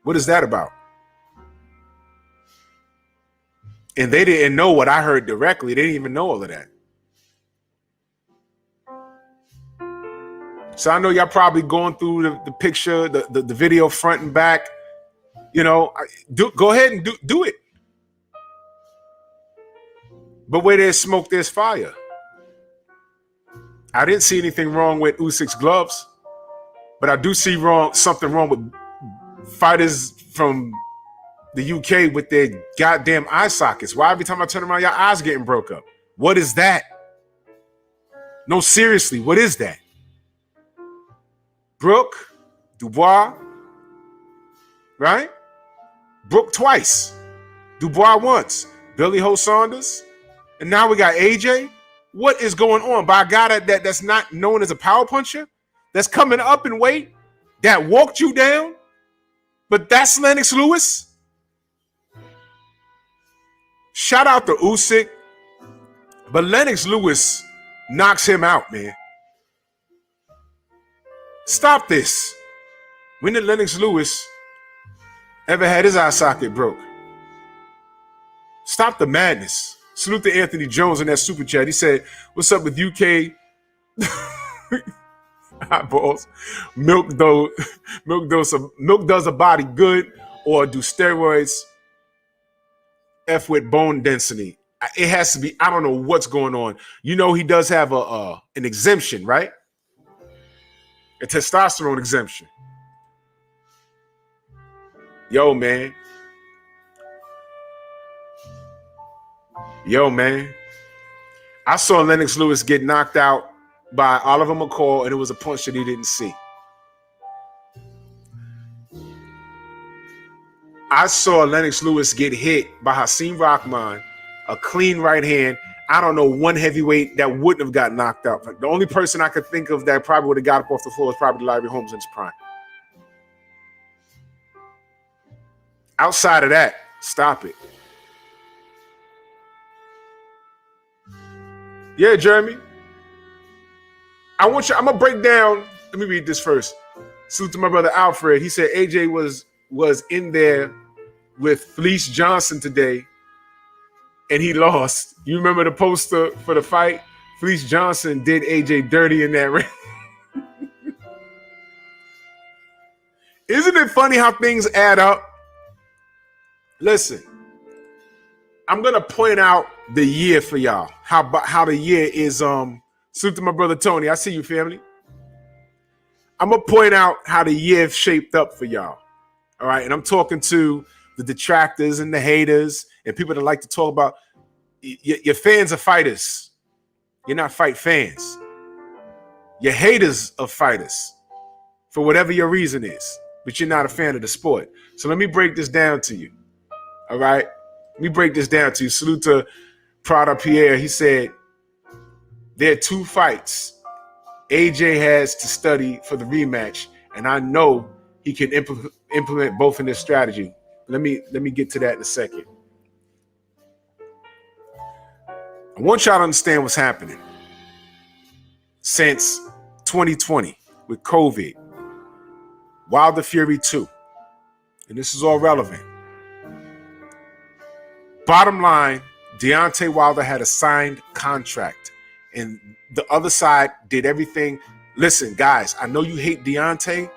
What is that about? And they didn't know what I heard directly. They didn't even know all of that. So I know y'all probably going through the picture, the video front and back. You know, go ahead and do it. But where there's smoke, there's fire. I didn't see anything wrong with Usyk's gloves, but I do see something wrong with fighters from the UK with their goddamn eye sockets. Why every time I turn around, your eyes getting broke up? What is that? No, seriously, what is that? Brooke, Dubois, right? Brooke twice, Dubois once, Billy Ho Saunders, and now we got AJ. What is going on? By a guy that's not known as a power puncher, that's coming up in weight, that walked you down, but that's Lennox Lewis. Shout out to Usyk, but Lennox Lewis knocks him out, man. Stop this. When did Lennox Lewis ever had his eye socket broke? Stop the madness. Salute to Anthony Jones in that super chat. He said, what's up with UK eyeballs? Milk does a body good, or do steroids F with bone density? It has to be. I don't know what's going on. You know, he does have an exemption, right? A testosterone exemption. Yo, man. I saw Lennox Lewis get knocked out by Oliver McCall, and it was a punch that he didn't see. I saw Lennox Lewis get hit by Hasim Rahman, a clean right hand. I don't know one heavyweight that wouldn't have got knocked out. The only person I could think of that probably would have got up off the floor is probably Larry Holmes in his prime. Outside of that, stop it. Yeah, Jeremy. I'm gonna break down. Let me read this first. Salute to my brother Alfred. He said AJ was in there with Felice Johnson today, and he lost. You remember the poster for the fight? Felice Johnson did AJ dirty in that ring. Isn't it funny how things add up? Listen, I'm gonna point out the year for y'all. How the year is. Salute to my brother Tony. I see you, family. I'm going to point out how the year shaped up for y'all. All right. And I'm talking to the detractors and the haters and people that like to talk about your fans are fighters. You're not fight fans. You're haters of fighters for whatever your reason is, but you're not a fan of the sport. So let me break this down to you. All right. Let me break this down to you. Salute to Prada Pierre. He said, there are 2 fights AJ has to study for the rematch, and I know he can implement both in this strategy. Let me get to that in a second. I want y'all to understand what's happening. Since 2020 with COVID, Wilder Fury 2, and this is all relevant. Bottom line, Deontay Wilder had a signed contract, and the other side did everything. Listen, guys, I know you hate Deontay,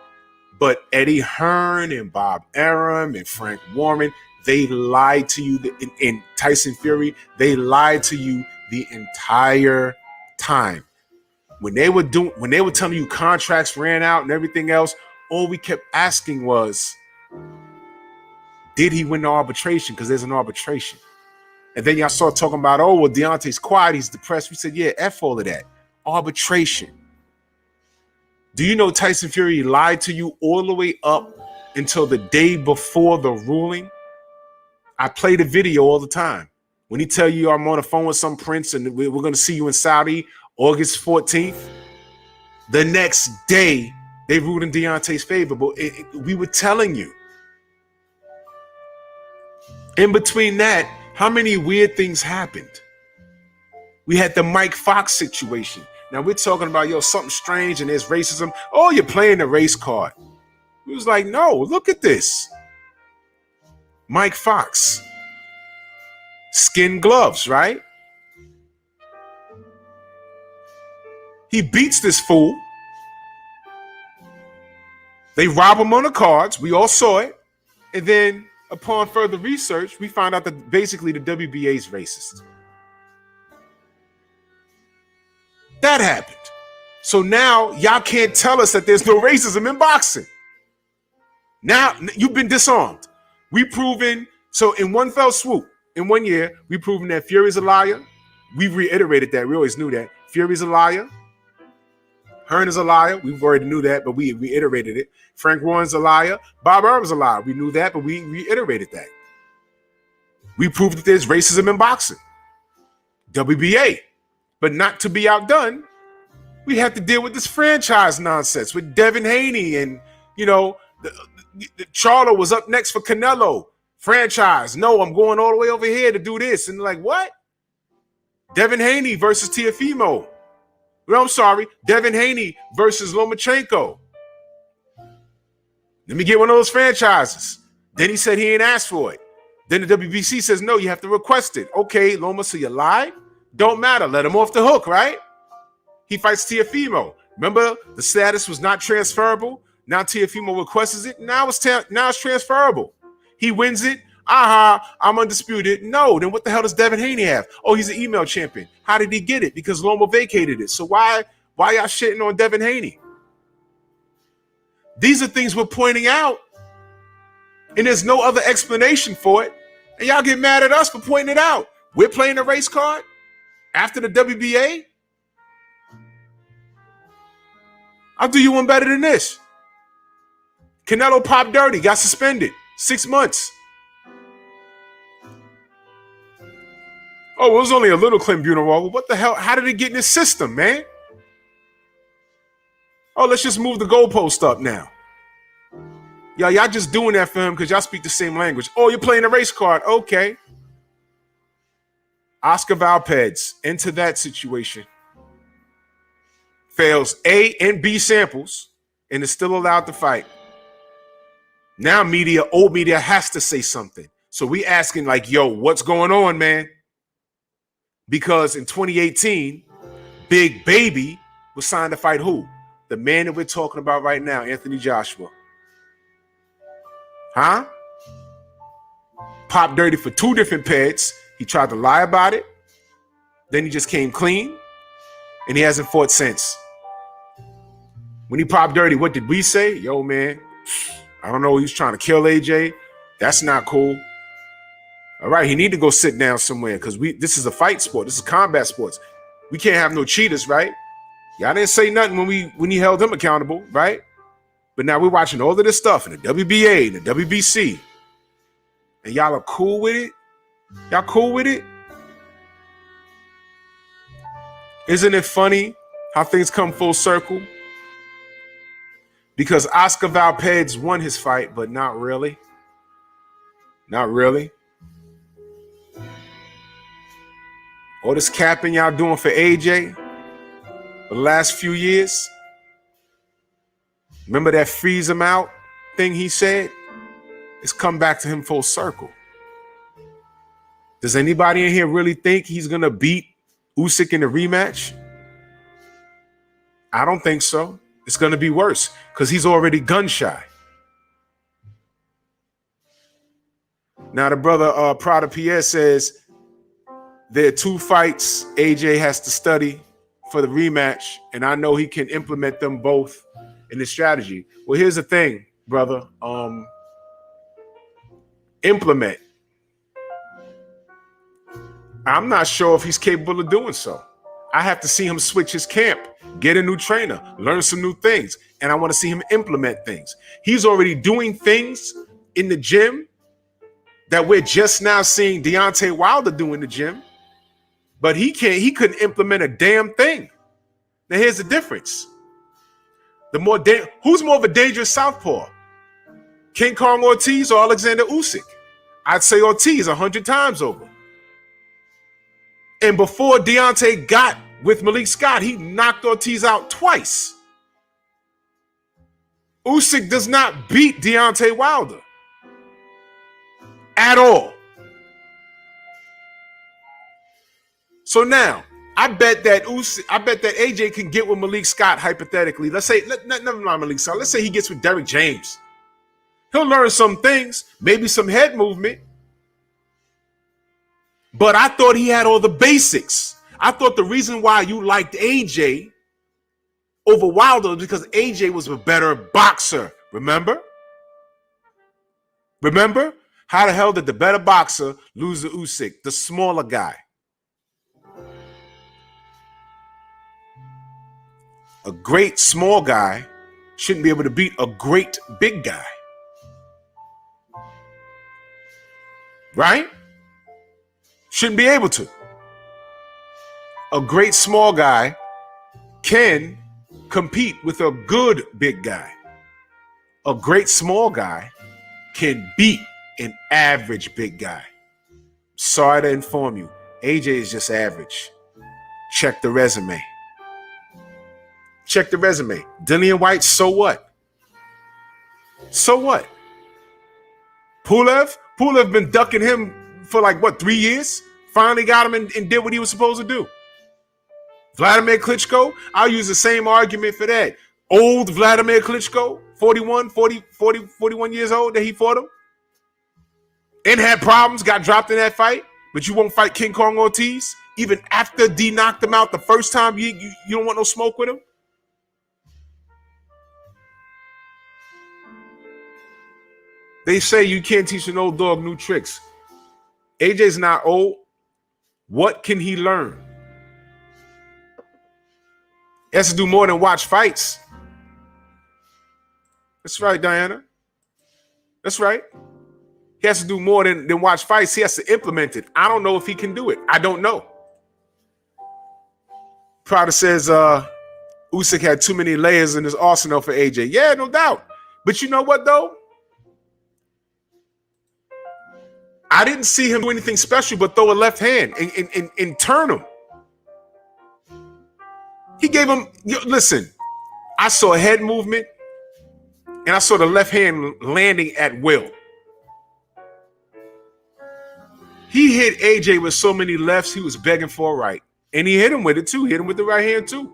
but Eddie Hearn and Bob Arum and Frank Warren, they lied to you. In Tyson Fury, they lied to you the entire time. When they were telling you contracts ran out and everything else, all we kept asking was, did he win the arbitration? Because there's an arbitration. And then y'all started talking about, oh, well, Deontay's quiet, he's depressed. We said, yeah, F all of that. Arbitration. Do you know Tyson Fury lied to you all the way up until the day before the ruling? I play the video all the time. When he tell you I'm on the phone with some prince and we're going to see you in Saudi August 14th, the next day they ruled in Deontay's favor. But we were telling you. In between that, how many weird things happened? We had the Mike Fox situation. Now we're talking about, something strange and there's racism. Oh, you're playing the race card. He was like, no, look at this. Mike Fox. Skin gloves, right? He beats this fool. They rob him on the cards. We all saw it. And then upon further research, we found out that basically the WBA is racist. That happened. So now y'all can't tell us that there's no racism in boxing. Now you've been disarmed. We proven, so in one fell swoop, in 1 year, we proven that Fury's a liar. We reiterated that. We always knew that. Fury's a liar. Hearn is a liar. We already knew that, but we reiterated it. Frank Warren's a liar. Bob Arum's a liar. We knew that, but we reiterated that. We proved that there's racism in boxing. WBA. But not to be outdone, we have to deal with this franchise nonsense with Devin Haney and, the Charlo was up next for Canelo. Franchise. No, I'm going all the way over here to do this. And like, what? Devin Haney versus Teofimo. No, I'm sorry. Devin Haney versus Lomachenko. Let me get one of those franchises. Then he said he ain't asked for it. Then the WBC says, no, you have to request it. Okay, Loma, so you lied? Don't matter. Let him off the hook, right? He fights Teofimo. Remember, the status was not transferable. Now Teofimo requests it. Now it's transferable. He wins it. I'm undisputed. No, then what the hell does Devin Haney have? Oh, he's an email champion. How did he get it? Because Loma vacated it. So why y'all shitting on Devin Haney? These are things we're pointing out, and there's no other explanation for it. And y'all get mad at us for pointing it out. We're playing a race card after the WBA. I'll do you one better than this. Canelo popped dirty, got suspended 6 months. Oh, it was only a little clenbuterol. What the hell? How did it get in this system, man? Oh, let's just move the goalpost up now. Y'all just doing that for him because y'all speak the same language. Oh, you're playing a race card. Okay. Oscar Valpez into that situation. Fails A and B samples and is still allowed to fight. Now old media has to say something. So we asking like, yo, what's going on, man? Because in 2018, Big Baby was signed to fight who? The man that we're talking about right now, Anthony Joshua. Huh? Popped dirty for 2 different pets. He tried to lie about it. Then he just came clean. And he hasn't fought since. When he popped dirty, what did we say? Yo, man, I don't know. He's trying to kill AJ. That's not cool. All right, he need to go sit down somewhere because this is a fight sport. This is combat sports. We can't have no cheaters, right? Y'all didn't say nothing when he held him accountable, right? But now we're watching all of this stuff in the WBA, the WBC, and y'all are cool with it. Y'all cool with it? Isn't it funny how things come full circle? Because Oscar Valpez won his fight, but not really. Not really. All this capping y'all doing for AJ for the last few years. Remember that freeze him out thing he said? It's come back to him full circle. Does anybody in here really think he's going to beat Usyk in the rematch? I don't think so. It's going to be worse because he's already gun shy. Now the brother Prada Pierre says there are 2 fights AJ has to study for the rematch, and I know he can implement them both in his strategy. Well, here's the thing, brother. Implement. I'm not sure if he's capable of doing so. I have to see him switch his camp, get a new trainer, learn some new things, and I want to see him implement things. He's already doing things in the gym that we're just now seeing Deontay Wilder do in the gym, but he couldn't implement a damn thing. Now here's the difference. Who's more of a dangerous southpaw? King Kong Ortiz or Alexander Usyk? I'd say Ortiz 100 times over. And before Deontay got with Malik Scott, he knocked Ortiz out twice. Usyk does not beat Deontay Wilder at all. So now, I bet that AJ can get with Malik Scott hypothetically. Let's say, never mind Malik Scott. Let's say he gets with Derrick James. He'll learn some things, maybe some head movement. But I thought he had all the basics. I thought the reason why you liked AJ over Wilder was because AJ was a better boxer. Remember? How the hell did the better boxer lose to Usyk, the smaller guy? A great small guy shouldn't be able to beat a great big guy. Right? Shouldn't be able to. A great small guy can compete with a good big guy. A great small guy can beat an average big guy. Sorry to inform you, AJ is just average. Check the resume. Check the resume. Dillian White, so what? So what? Pulev been ducking him for 3 years? Finally got him and did what he was supposed to do. Vladimir Klitschko, I'll use the same argument for that. Old Vladimir Klitschko, 41 years old that he fought him. And had problems, got dropped in that fight. But you won't fight King Kong Ortiz? Even after D knocked him out the first time, you don't want no smoke with him? They say you can't teach an old dog new tricks. AJ's not old. What can he learn? He has to do more than watch fights. That's right, Diana. That's right. He has to do more than watch fights. He has to implement it. I don't know if he can do it. I don't know. Prada says Usyk had too many layers in his arsenal for AJ. Yeah, no doubt. But you know what, though? I didn't see him do anything special but throw a left hand and turn him. He gave him, listen, I saw a head movement and I saw the left hand landing at will. He hit AJ with so many lefts, he was begging for a right. And he hit him with it too. Hit him with the right hand too.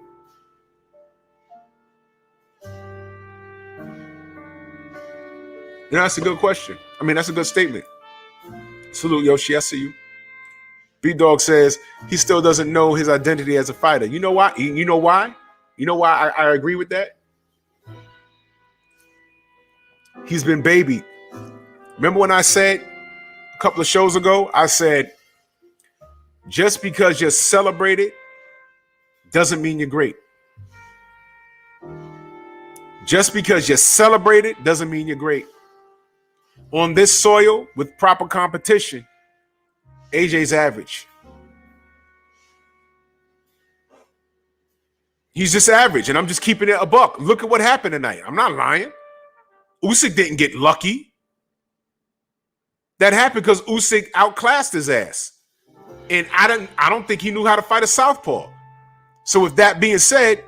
That's a good question. That's a good statement. Salute, Yoshi. I see you. B-Dog says he still doesn't know his identity as a fighter. You know why? You know why? You know why I agree with that? He's been babied. Remember when I said a couple of shows ago, I said, just because you're celebrated doesn't mean you're great. Just because you're celebrated doesn't mean you're great. On this soil with proper competition, AJ's average. He's just average, and I'm just keeping it a buck. Look at what happened tonight. I'm not lying. Usyk didn't get lucky. That happened because Usyk outclassed his ass. And I don't think he knew how to fight a southpaw. So with that being said,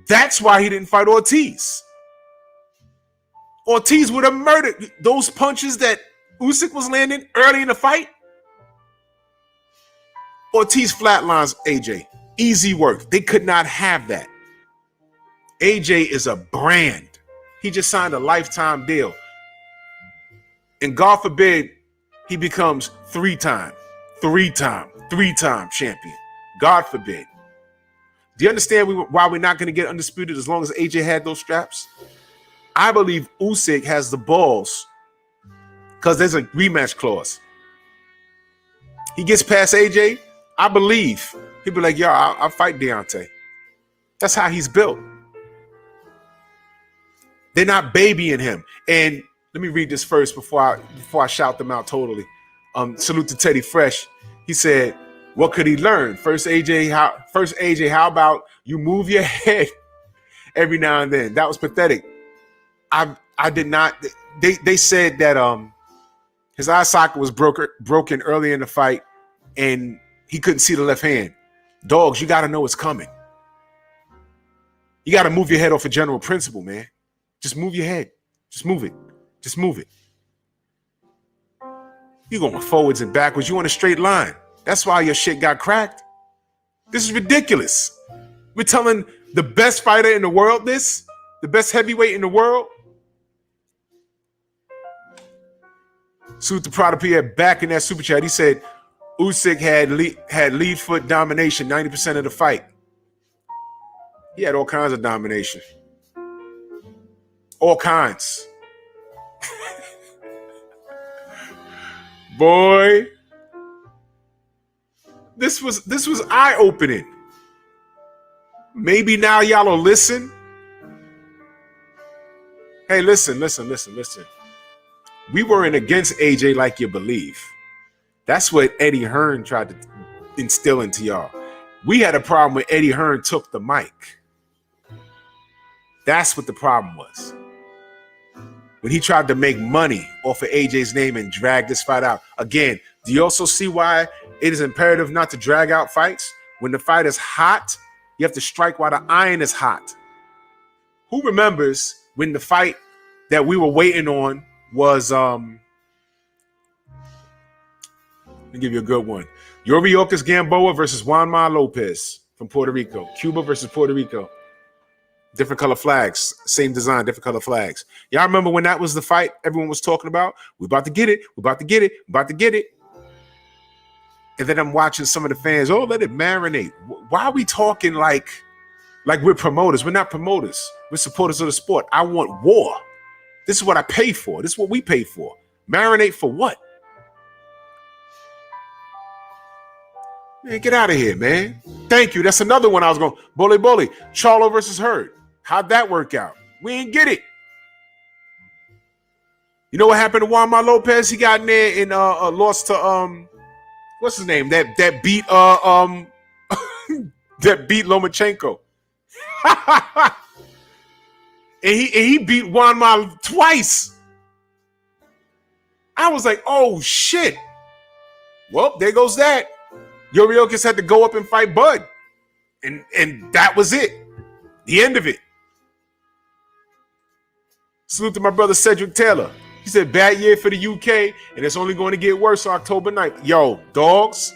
that's why he didn't fight Ortiz. Ortiz would have murdered those punches that Usyk was landing early in the fight. Ortiz flatlines AJ. Easy work. They could not have that. AJ is a brand. He just signed a lifetime deal. And God forbid he becomes three-time champion. God forbid. Do you understand why we're not going to get undisputed as long as AJ had those straps? I believe Usyk has the balls because there's a rematch clause. He gets past AJ, I believe he'll be like, yo, I'll fight Deontay. That's how he's built. They're not babying him. And let me read this first before I shout them out totally. Salute to Teddy Fresh. He said, what could he learn? First AJ, how about you move your head every now and then? That was pathetic. I did not. They said that his eye socket was broken early in the fight, and he couldn't see the left hand. Dogs, you got to know it's coming. You got to move your head off a general principle, man. Just move your head. Just move it. Just move it. You're going forwards and backwards. You on a straight line. That's why your shit got cracked. This is ridiculous. We're telling the best fighter in the world this, the best heavyweight in the world. Salute to Prada Pierre back in that super chat. He said Usyk had lead foot domination 90% of the fight. He had all kinds of domination. All kinds. Boy, this was eye-opening. Maybe now y'all will listen. Hey, listen. We weren't against AJ like you believe. That's what Eddie Hearn tried to instill into y'all. We had a problem when Eddie Hearn took the mic. That's what the problem was. When he tried to make money off of AJ's name and drag this fight out. Again, do you also see why it is imperative not to drag out fights? When the fight is hot, you have to strike while the iron is hot. Who remembers when the fight that we were waiting on was, let me give you a good one. Yoriokas Gamboa versus Juanma Lopez from Puerto Rico. Cuba versus Puerto Rico. Different color flags, same design, different color flags. Y'all remember when that was the fight everyone was talking about? We're about to get it. We're about to get it. We're about to get it. And then I'm watching some of the fans, oh, let it marinate. Why are we talking like we're promoters? We're not promoters. We're supporters of the sport. I want war. This is what I pay for. This is what we pay for. Marinate for what? Man, get out of here, man. Thank you. That's another one I was going. Bully. Charlo versus Hearn. How'd that work out? We ain't get it. You know what happened to Juanma Lopez? He got in there and lost to what's his name? That beat that beat Lomachenko. and he beat Juanma twice. I was like, oh shit. Well, there goes that. Yoriokas had to go up and fight Bud. And that was it. The end of it. Salute to my brother Cedric Taylor. He said, bad year for the UK, and it's only going to get worse October 9th. Yo, dogs.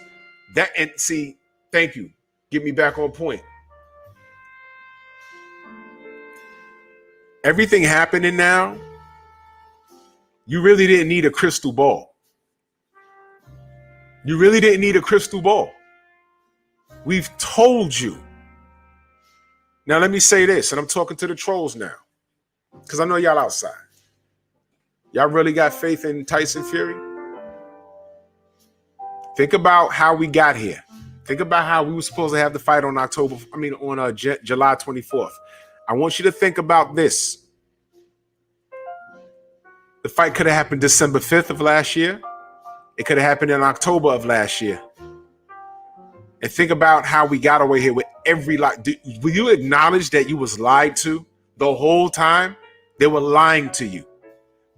That and see, thank you. Get me back on point. Everything happening now, you really didn't need a crystal ball. You really didn't need a crystal ball. We've told you. Now, let me say this, and I'm talking to the trolls now, because I know y'all outside. Y'all really got faith in Tyson Fury? Think about how we got here. Think about how we were supposed to have the fight on July 24th. I want you to think about this. The fight could have happened December 5th of last year. It could have happened in October of last year. And think about how we got away here with every lie. Will you acknowledge that you was lied to the whole time? They were lying to you.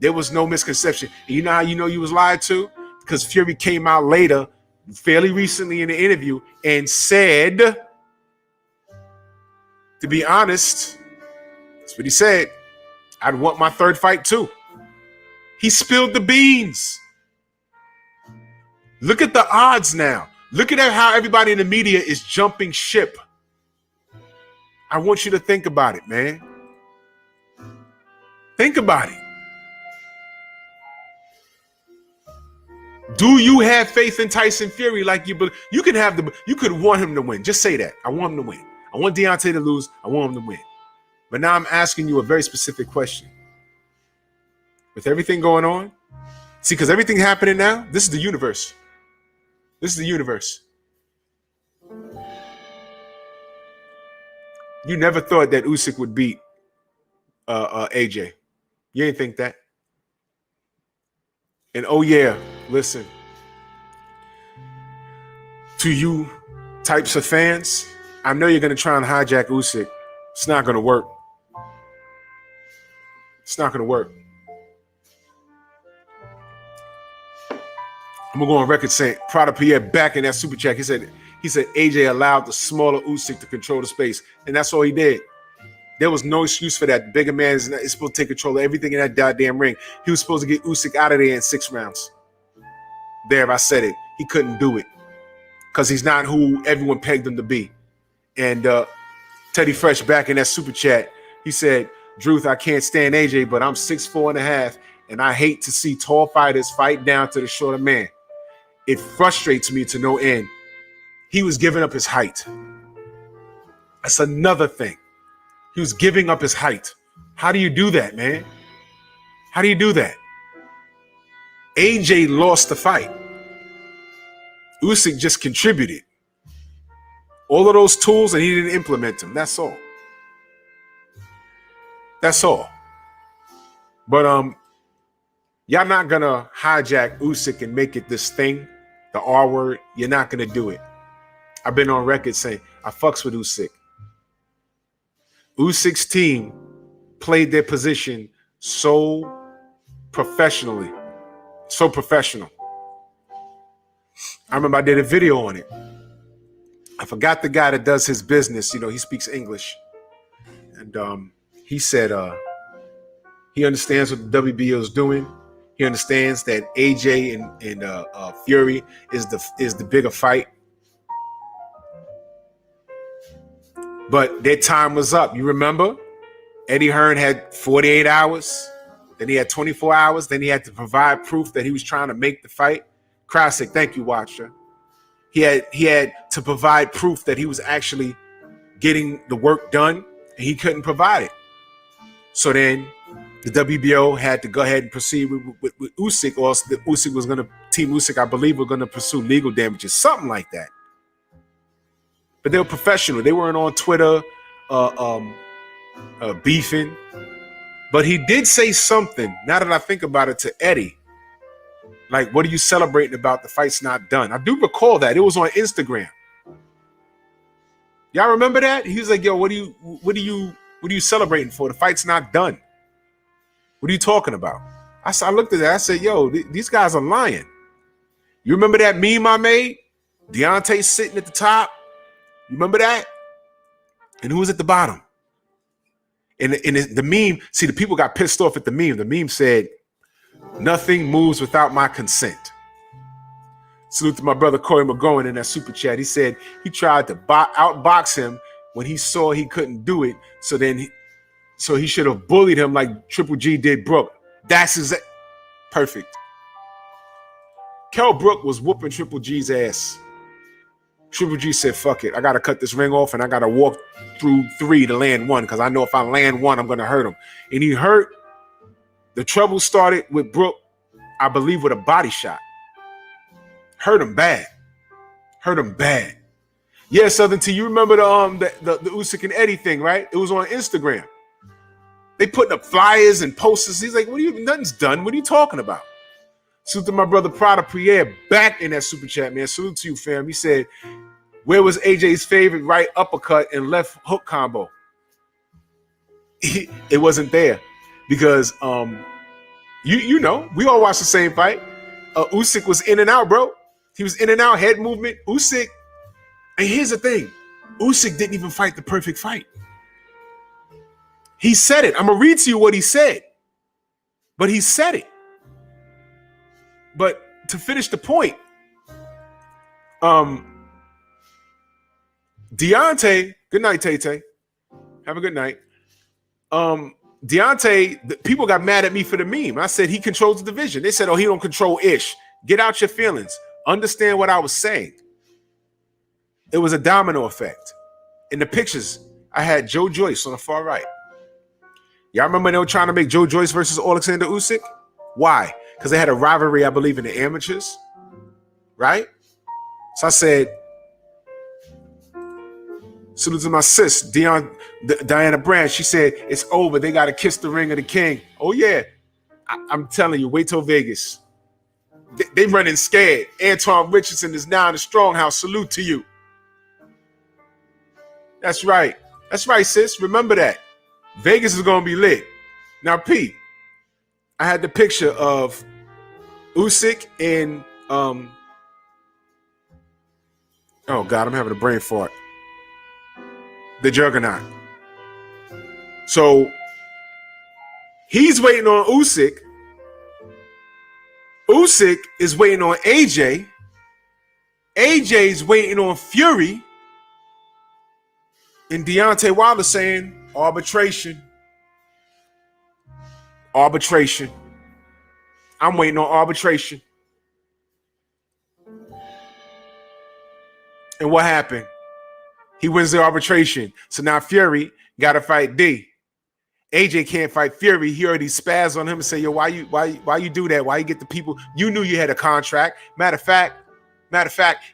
There was no misconception. And you know how you know you was lied to? Because Fury came out later, fairly recently in the interview, and said, to be honest, that's what he said, I'd want my third fight too. He spilled the beans. Look at the odds now. Look at how everybody in the media is jumping ship. I want you to think about it, man. Think about it. Do you have faith in Tyson Fury like you believe? You could want him to win. Just say that. I want him to win. I want Deontay to lose. I want him to win. But now I'm asking you a very specific question. With everything going on, see, because everything happening now, this is the universe. This is the universe. You never thought that Usyk would beat AJ. You didn't think that. And oh yeah, listen. To you types of fans, I know you're going to try and hijack Usyk. It's not going to work. It's not going to work. I'm going to go on record saying, Prada Pierre back in that super chat, he said AJ allowed the smaller Usyk to control the space. And that's all he did. There was no excuse for that. The bigger man is supposed to take control of everything in that goddamn ring. He was supposed to get Usyk out of there in 6 rounds. There, I said it. He couldn't do it because he's not who everyone pegged him to be. And Teddy Fresh back in that super chat, he said, Druth, I can't stand AJ, but I'm 6'4.5", and I hate to see tall fighters fight down to the shorter man. It frustrates me to no end. He was giving up his height. That's another thing. He was giving up his height. How do you do that, man? How do you do that? AJ lost the fight. Usyk just contributed. All of those tools, and he didn't implement them. That's all. That's all. But y'all not gonna hijack Usyk and make it this thing, the R word. You're not gonna do it. I've been on record saying I fucks with Usyk. Usyk's team played their position so professionally, so professional. I remember I did a video on it. I forgot the guy that does his business. You know, he speaks English. And he said he understands what the WBO is doing. He understands that AJ and Fury is the bigger fight. But their time was up. You remember? Eddie Hearn had 48 hours. Then he had 24 hours. Then he had to provide proof that he was trying to make the fight. Krasick, thank you, Watcher. He had to provide proof that he was actually getting the work done, and he couldn't provide it. So then the WBO had to go ahead and proceed with Usyk, or else the Usyk was going to, Team Usyk, I believe, were going to pursue legal damages, something like that. But they were professional. They weren't on Twitter beefing. But he did say something, now that I think about it, to Eddie. Like, what are you celebrating about? The fight's not done. I do recall that. It was on Instagram. Y'all remember that? He was like, yo, what are you celebrating for? The fight's not done. What are you talking about? I looked at that. I said, yo, these guys are lying. You remember that meme I made? Deontay sitting at the top. You remember that? And who was at the bottom? And the meme, see, the people got pissed off at the meme. The meme said, nothing moves without my consent. Salute to my brother Corey McGowan in that super chat. He said he tried to outbox him when he saw he couldn't do it. So he should have bullied him like Triple G did Brooke. That's perfect. Kell Brook was whooping Triple G's ass. Triple G said, fuck it. I got to cut this ring off and I got to walk through 3 to land 1 because I know if I land 1, I'm going to hurt him. And he hurt The trouble started with Brook, I believe, with a body shot. Hurt him bad. Hurt him bad. Yeah, Southern T, you remember the Usyk and Eddie thing, right? It was on Instagram. They putting up flyers and posters. He's like, nothing's done. What are you talking about? Salute to my brother Prada Priere back in that super chat, man. Salute to you, fam. He said, where was AJ's favorite right uppercut and left hook combo? It wasn't there because you know, we all watched the same fight. Usyk was in and out, bro. He was in and out, head movement. Usyk, and here's the thing. Usyk didn't even fight the perfect fight. He said it. I'm going to read to you what he said. But he said it. But to finish the point, Deontay, good night, Tay-Tay. Have a good night. Deontay, people got mad at me for the meme. I said he controls the division. They said, oh, he don't control ish. Get out your feelings. Understand what I was saying. It was a domino effect. In the pictures, I had Joe Joyce on the far right. Y'all remember they were trying to make Joe Joyce versus Alexander Usyk? Why? Because they had a rivalry, I believe, in the amateurs. Right? So I said, salute to my sis, Diana Brand. She said, it's over. They got to kiss the ring of the king. Oh, yeah. I'm telling you, wait till Vegas. They running scared. Anton Richardson is now in the Stronghouse. Salute to you. That's right. That's right, sis. Remember that. Vegas is going to be lit. Now, P, I had the picture of Usyk and, oh, God, I'm having a brain fart. The Juggernaut. So, he's waiting on Usyk. Usyk is waiting on AJ. AJ's waiting on Fury. And Deontay Wilder saying, arbitration. Arbitration. I'm waiting on arbitration. And what happened? He wins the arbitration. So now Fury got to fight D. AJ can't fight Fury. He already spazzed on him and say, yo, why you do that? Why you get the people? You knew you had a contract. Matter of fact,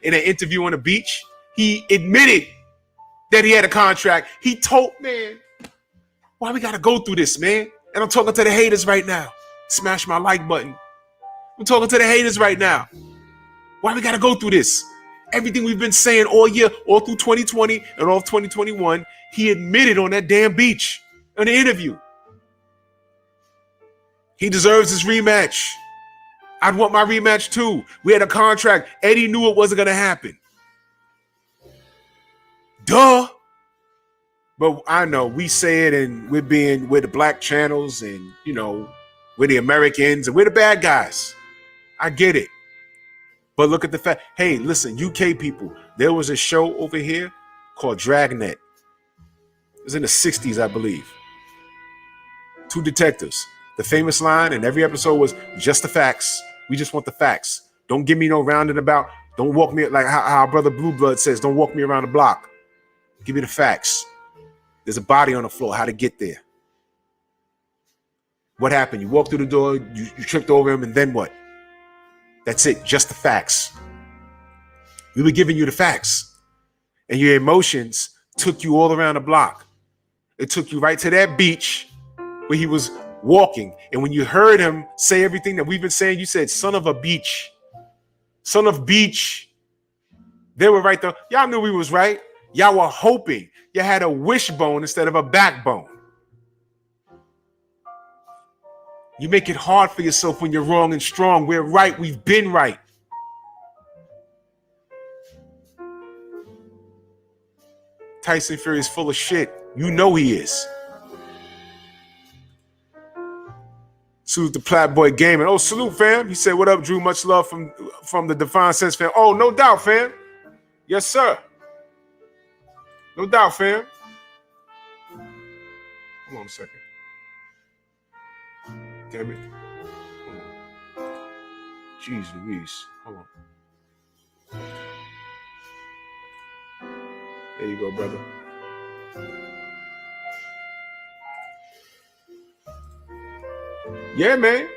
in an interview on the beach, he admitted that he had a contract. He told, man, why we got to go through this, man? And I'm talking to the haters right now. Smash my like button. I'm talking to the haters right now. Why we got to go through this? Everything we've been saying all year, all through 2020 and all of 2021, he admitted on that damn beach in the interview. He deserves his rematch. I'd want my rematch too. We had a contract. Eddie knew it wasn't going to happen. Duh. But I know we say it and we're the black channels and, you know, we're the Americans and we're the bad guys. I get it. But look at the fact. Hey, listen, UK people, there was a show over here called Dragnet. It was in the 60s, I believe. Two detectives. The famous line in every episode was just the facts. We just want the facts. Don't give me no roundabout. Don't walk me like how our brother Blue Blood says, don't walk me around the block. Give me the facts. There's a body on the floor. How to get there? What happened? You walked through the door, you tripped over him, and then what? That's it. Just the facts. We were giving you the facts. And your emotions took you all around the block. It took you right to that beach where he was walking. And when you heard him say everything that we've been saying, you said, son of a beach. Son of beach. They were right there. Y'all knew we was right. Y'all were hoping you had a wishbone instead of a backbone. You make it hard for yourself when you're wrong and strong. We're right. We've been right. Tyson Fury is full of shit. You know he is. Salute the Platboy Gaming. Oh, salute, fam. He said, what up, Drew? Much love from the Divine Sense fam. Oh, no doubt, fam. Yes, sir. No doubt, fam. Hold on a second. Damn it. Hold on. Jeez Louise. Hold on. There you go, brother. Yeah, man.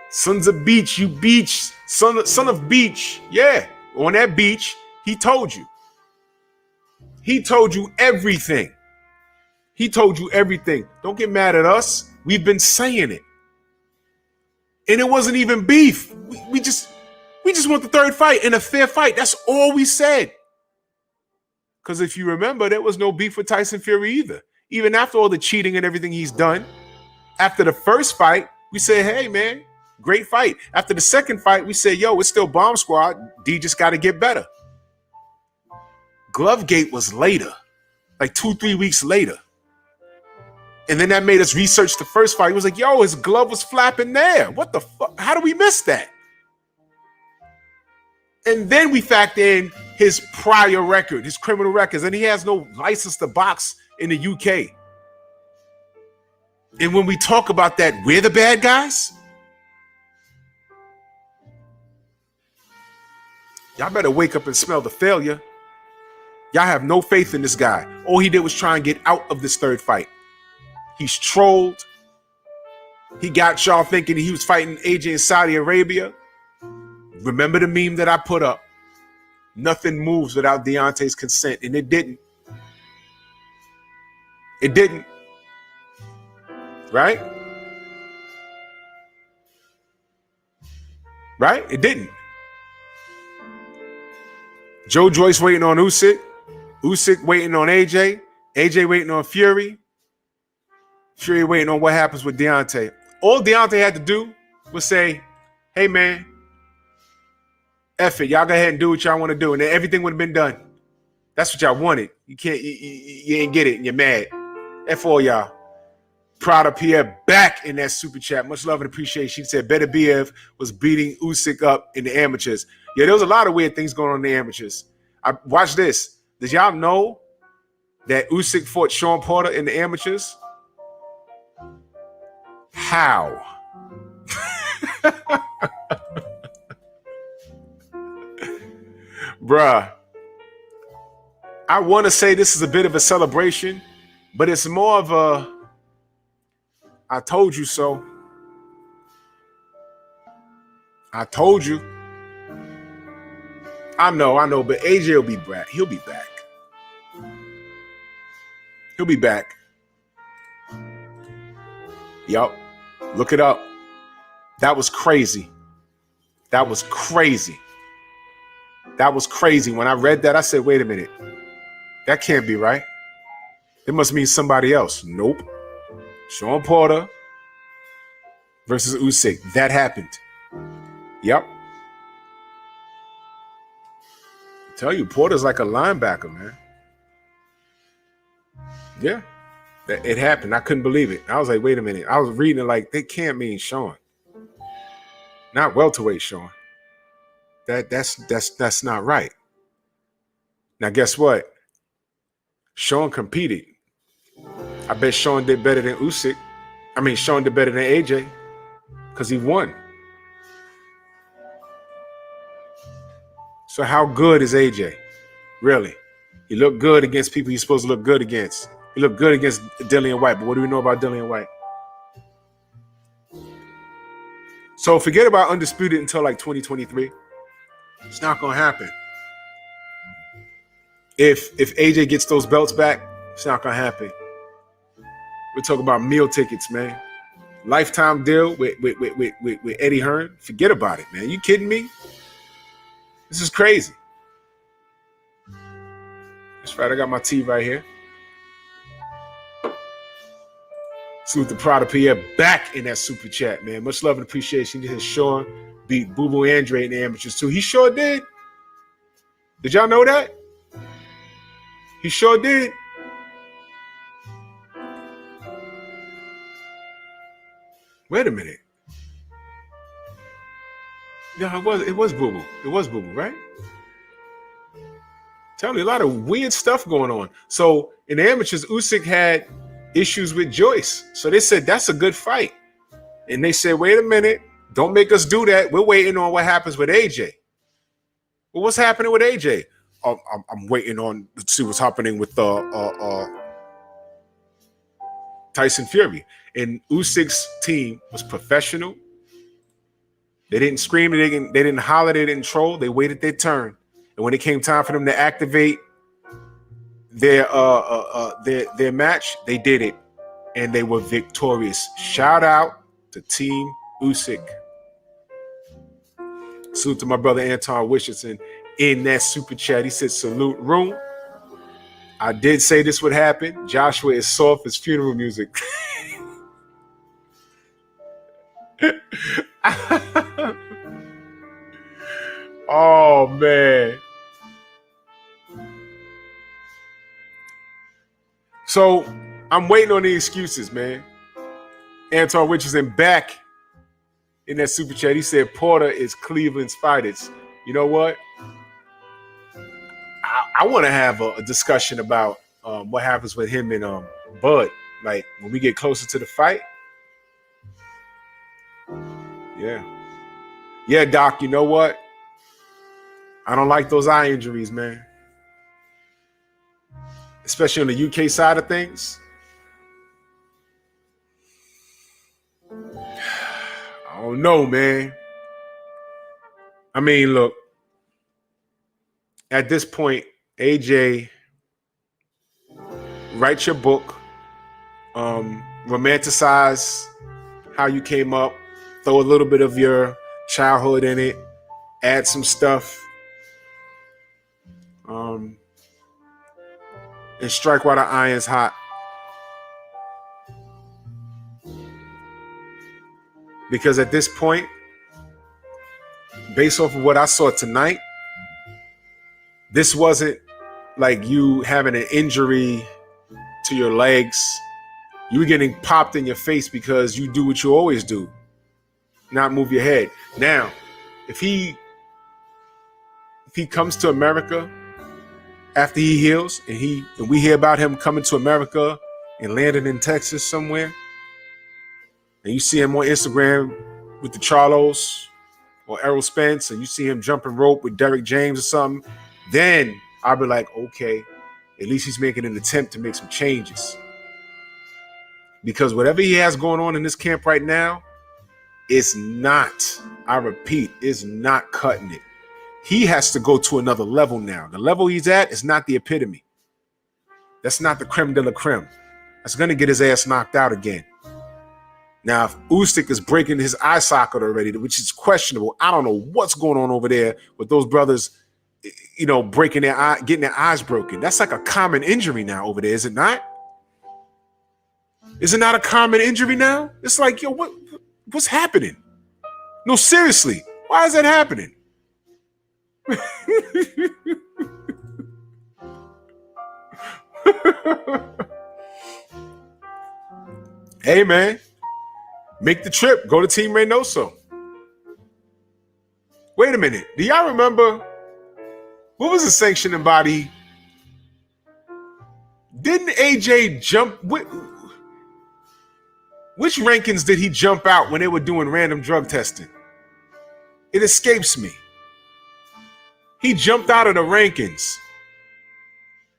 Sons of Beach, you beach. Son of Beach. Yeah. On that beach, he told you. He told you everything. He told you everything. Don't get mad at us. We've been saying it. And it wasn't even beef. We just want the third fight and a fair fight. That's all we said. Because if you remember, there was no beef with Tyson Fury either. Even after all the cheating and everything he's done. After the first fight, we said, hey, man, great fight. After the second fight, we said, yo, it's still Bomb Squad. D just got to get better. Glovegate was later, like 2-3 weeks later. And then that made us research the first fight. He was like, yo, his glove was flapping there. What the fuck? How did we miss that? And then we factor in his prior record, his criminal records, and he has no license to box in the UK. And when we talk about that, we're the bad guys? Y'all better wake up and smell the failure. Y'all have no faith in this guy. All he did was try and get out of this third fight. He's trolled. He got y'all thinking he was fighting AJ in Saudi Arabia. Remember the meme that I put up? Nothing moves without Deontay's consent, and it didn't. It didn't. Right? Right? It didn't. Joe Joyce waiting on Usyk. Usyk waiting on AJ. AJ waiting on Fury. Fury waiting on what happens with Deontay. All Deontay had to do was say, hey, man, F it. Y'all go ahead and do what y'all want to do. And then everything would have been done. That's what y'all wanted. You can't, you ain't get it and you're mad. F all y'all. Proud of Pierre back in that super chat. Much love and appreciation. She said Better BF was beating Usyk up in the amateurs. Yeah, there was a lot of weird things going on in the amateurs. Watch this. Did y'all know that Usyk fought Sean Porter in the amateurs? How? Bruh. I want to say this is a bit of a celebration, but it's more of a I told you so. I told you. I know, but AJ will be back. He'll be back. He'll be back. Yup. Look it up. That was crazy. That was crazy. That was crazy. When I read that, I said, wait a minute. That can't be right. It must mean somebody else. Nope. Sean Porter versus Usyk. That happened. Yep. I tell you, Porter's like a linebacker, man. Yeah. It happened. I couldn't believe it. I was like, wait a minute. I was reading it like, they can't mean Sean. Not welterweight Sean. That's not right. Now, guess what? Sean competed. I bet Sean did better than Usyk. I mean, Sean did better than AJ because he won. So how good is AJ? Really? He looked good against people he's supposed to look good against. He looked good against Dillian White, but what do we know about Dillian White? So forget about Undisputed until like 2023. It's not going to happen. If AJ gets those belts back, it's not going to happen. We're talking about meal tickets, man. Lifetime deal with Eddie Hearn. Forget about it, man. You kidding me? This is crazy. That's right. I got my tea right here. Salute the Prada Pierre back in that super chat, man. Much love and appreciation. He says Sean beat Boo Boo Andre in the amateurs too. He sure did. Did y'all know that? He sure did. Wait a minute. Yeah, it was Boo Boo. It was Boo Boo, right? Tell me, a lot of weird stuff going on. So in the amateurs, Usyk had issues with Joyce. So they said that's a good fight. And they said, wait a minute, don't make us do that. We're waiting on what happens with AJ. Well, what's happening with AJ? I'm waiting on to see what's happening with Tyson Fury. And Usyk's team was professional. They didn't scream, they didn't holler, they didn't troll. They waited their turn. And when it came time for them to activate their match, they did it. And they were victorious. Shout out to Team Usyk. Salute to my brother Anton Richardson in that super chat. He said, salute room. I did say this would happen. Joshua is soft as funeral music. Oh, man. So I'm waiting on the excuses, man. Anton Richardson back in that super chat. He said Porter is Cleveland's finest. You know what? I want to have a discussion about what happens with him and Bud. Like when we get closer to the fight. Yeah, Doc, you know what? I don't like those eye injuries, man. Especially on the UK side of things. I don't know, man. I mean, look. At this point, AJ, write your book. Romanticize how you came up. Throw a little bit of your childhood in it. Add some stuff. And strike while the iron's hot. Because at this point, based off of what I saw tonight, this wasn't like you having an injury to your legs. You were getting popped in your face because you do what you always do, not move your head. Now, if he comes to America after he heals and we hear about him coming to America and landing in Texas somewhere, and you see him on Instagram with the Charlos or Errol Spence, and you see him jumping rope with Derek James or something, then I'll be like, okay, at least he's making an attempt to make some changes. Because whatever he has going on in this camp right now is not, I repeat, is not cutting it. He has to go to another level now. The level he's at is not the epitome. That's not the creme de la creme. That's going to get his ass knocked out again. Now, if Usyk is breaking his eye socket already, which is questionable, I don't know what's going on over there with those brothers, you know, breaking their eye, getting their eyes broken. That's like a common injury now over there, is it not? Is it not a common injury now? It's like, yo, what's happening? No, seriously, why is that happening? Hey, man, make the trip. Go to Team Reynoso. Wait a minute. Do y'all remember what was the sanctioning body? Didn't AJ jump? Which rankings did he jump out when they were doing random drug testing? It escapes me. He jumped out of the rankings.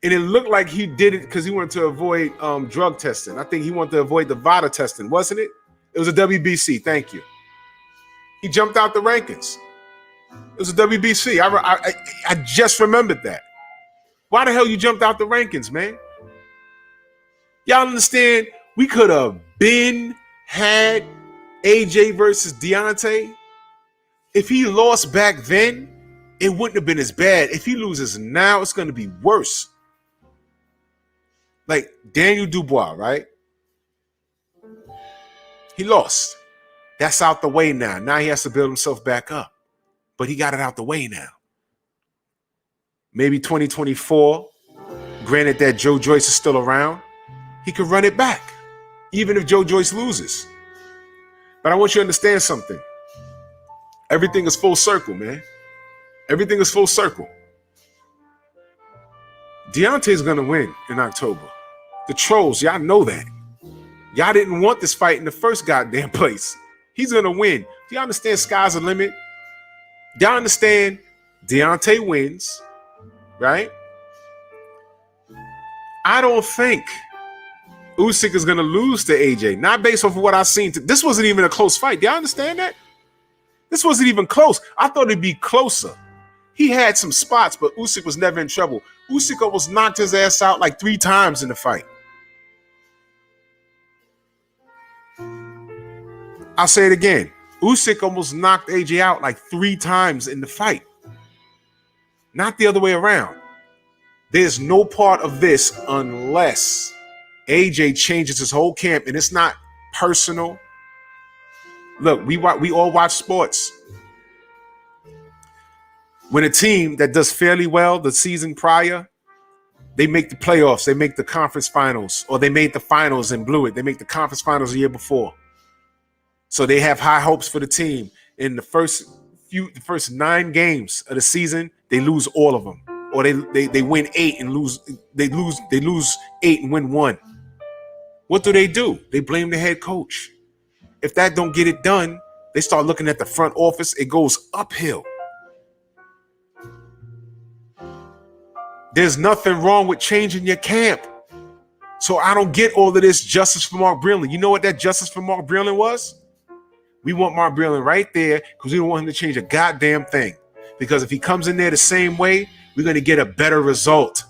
And it looked like he did it because he wanted to avoid drug testing. I think he wanted to avoid the VADA testing, wasn't it? It was a WBC. Thank you. He jumped out the rankings. It was a WBC. I just remembered that. Why the hell you jumped out the rankings, man? Y'all understand? We could have had AJ versus Deontay. If he lost back then, it wouldn't have been as bad. If he loses now, it's going to be worse. Like Daniel Dubois, right? He lost. That's out the way now. Now he has to build himself back up. But he got it out the way now. Maybe 2024, granted that Joe Joyce is still around, he could run it back, even if Joe Joyce loses. But I want you to understand something. Everything is full circle, man. Everything is full circle. Deontay's going to win in October. The trolls, y'all know that. Y'all didn't want this fight in the first goddamn place. He's going to win. Do y'all understand sky's the limit? Do y'all understand Deontay wins, right? I don't think Usyk is going to lose to AJ, not based off of what I've seen. This wasn't even a close fight. Do y'all understand that? This wasn't even close. I thought it'd be closer. He had some spots, but Usyk was never in trouble. Usyk almost knocked his ass out like 3 times in the fight. I'll say it again. Usyk almost knocked AJ out like 3 times in the fight. Not the other way around. There's no part of this unless AJ changes his whole camp, and it's not personal. Look, we all watch sports. When a team that does fairly well the season prior, they make the playoffs, they make the conference finals, or they made the finals and blew it. They make the conference finals the year before. So they have high hopes for the team. In the first 9 games of the season, they lose all of them. Or they win 8 and lose. They lose 8 and win 1. What do? They blame the head coach. If that don't get it done, they start looking at the front office. It goes uphill. There's nothing wrong with changing your camp. So I don't get all of this justice for Mark Breland. You know what that justice for Mark Breland was? We want Mark Breland right there because we don't want him to change a goddamn thing. Because if he comes in there the same way, we're going to get a better result.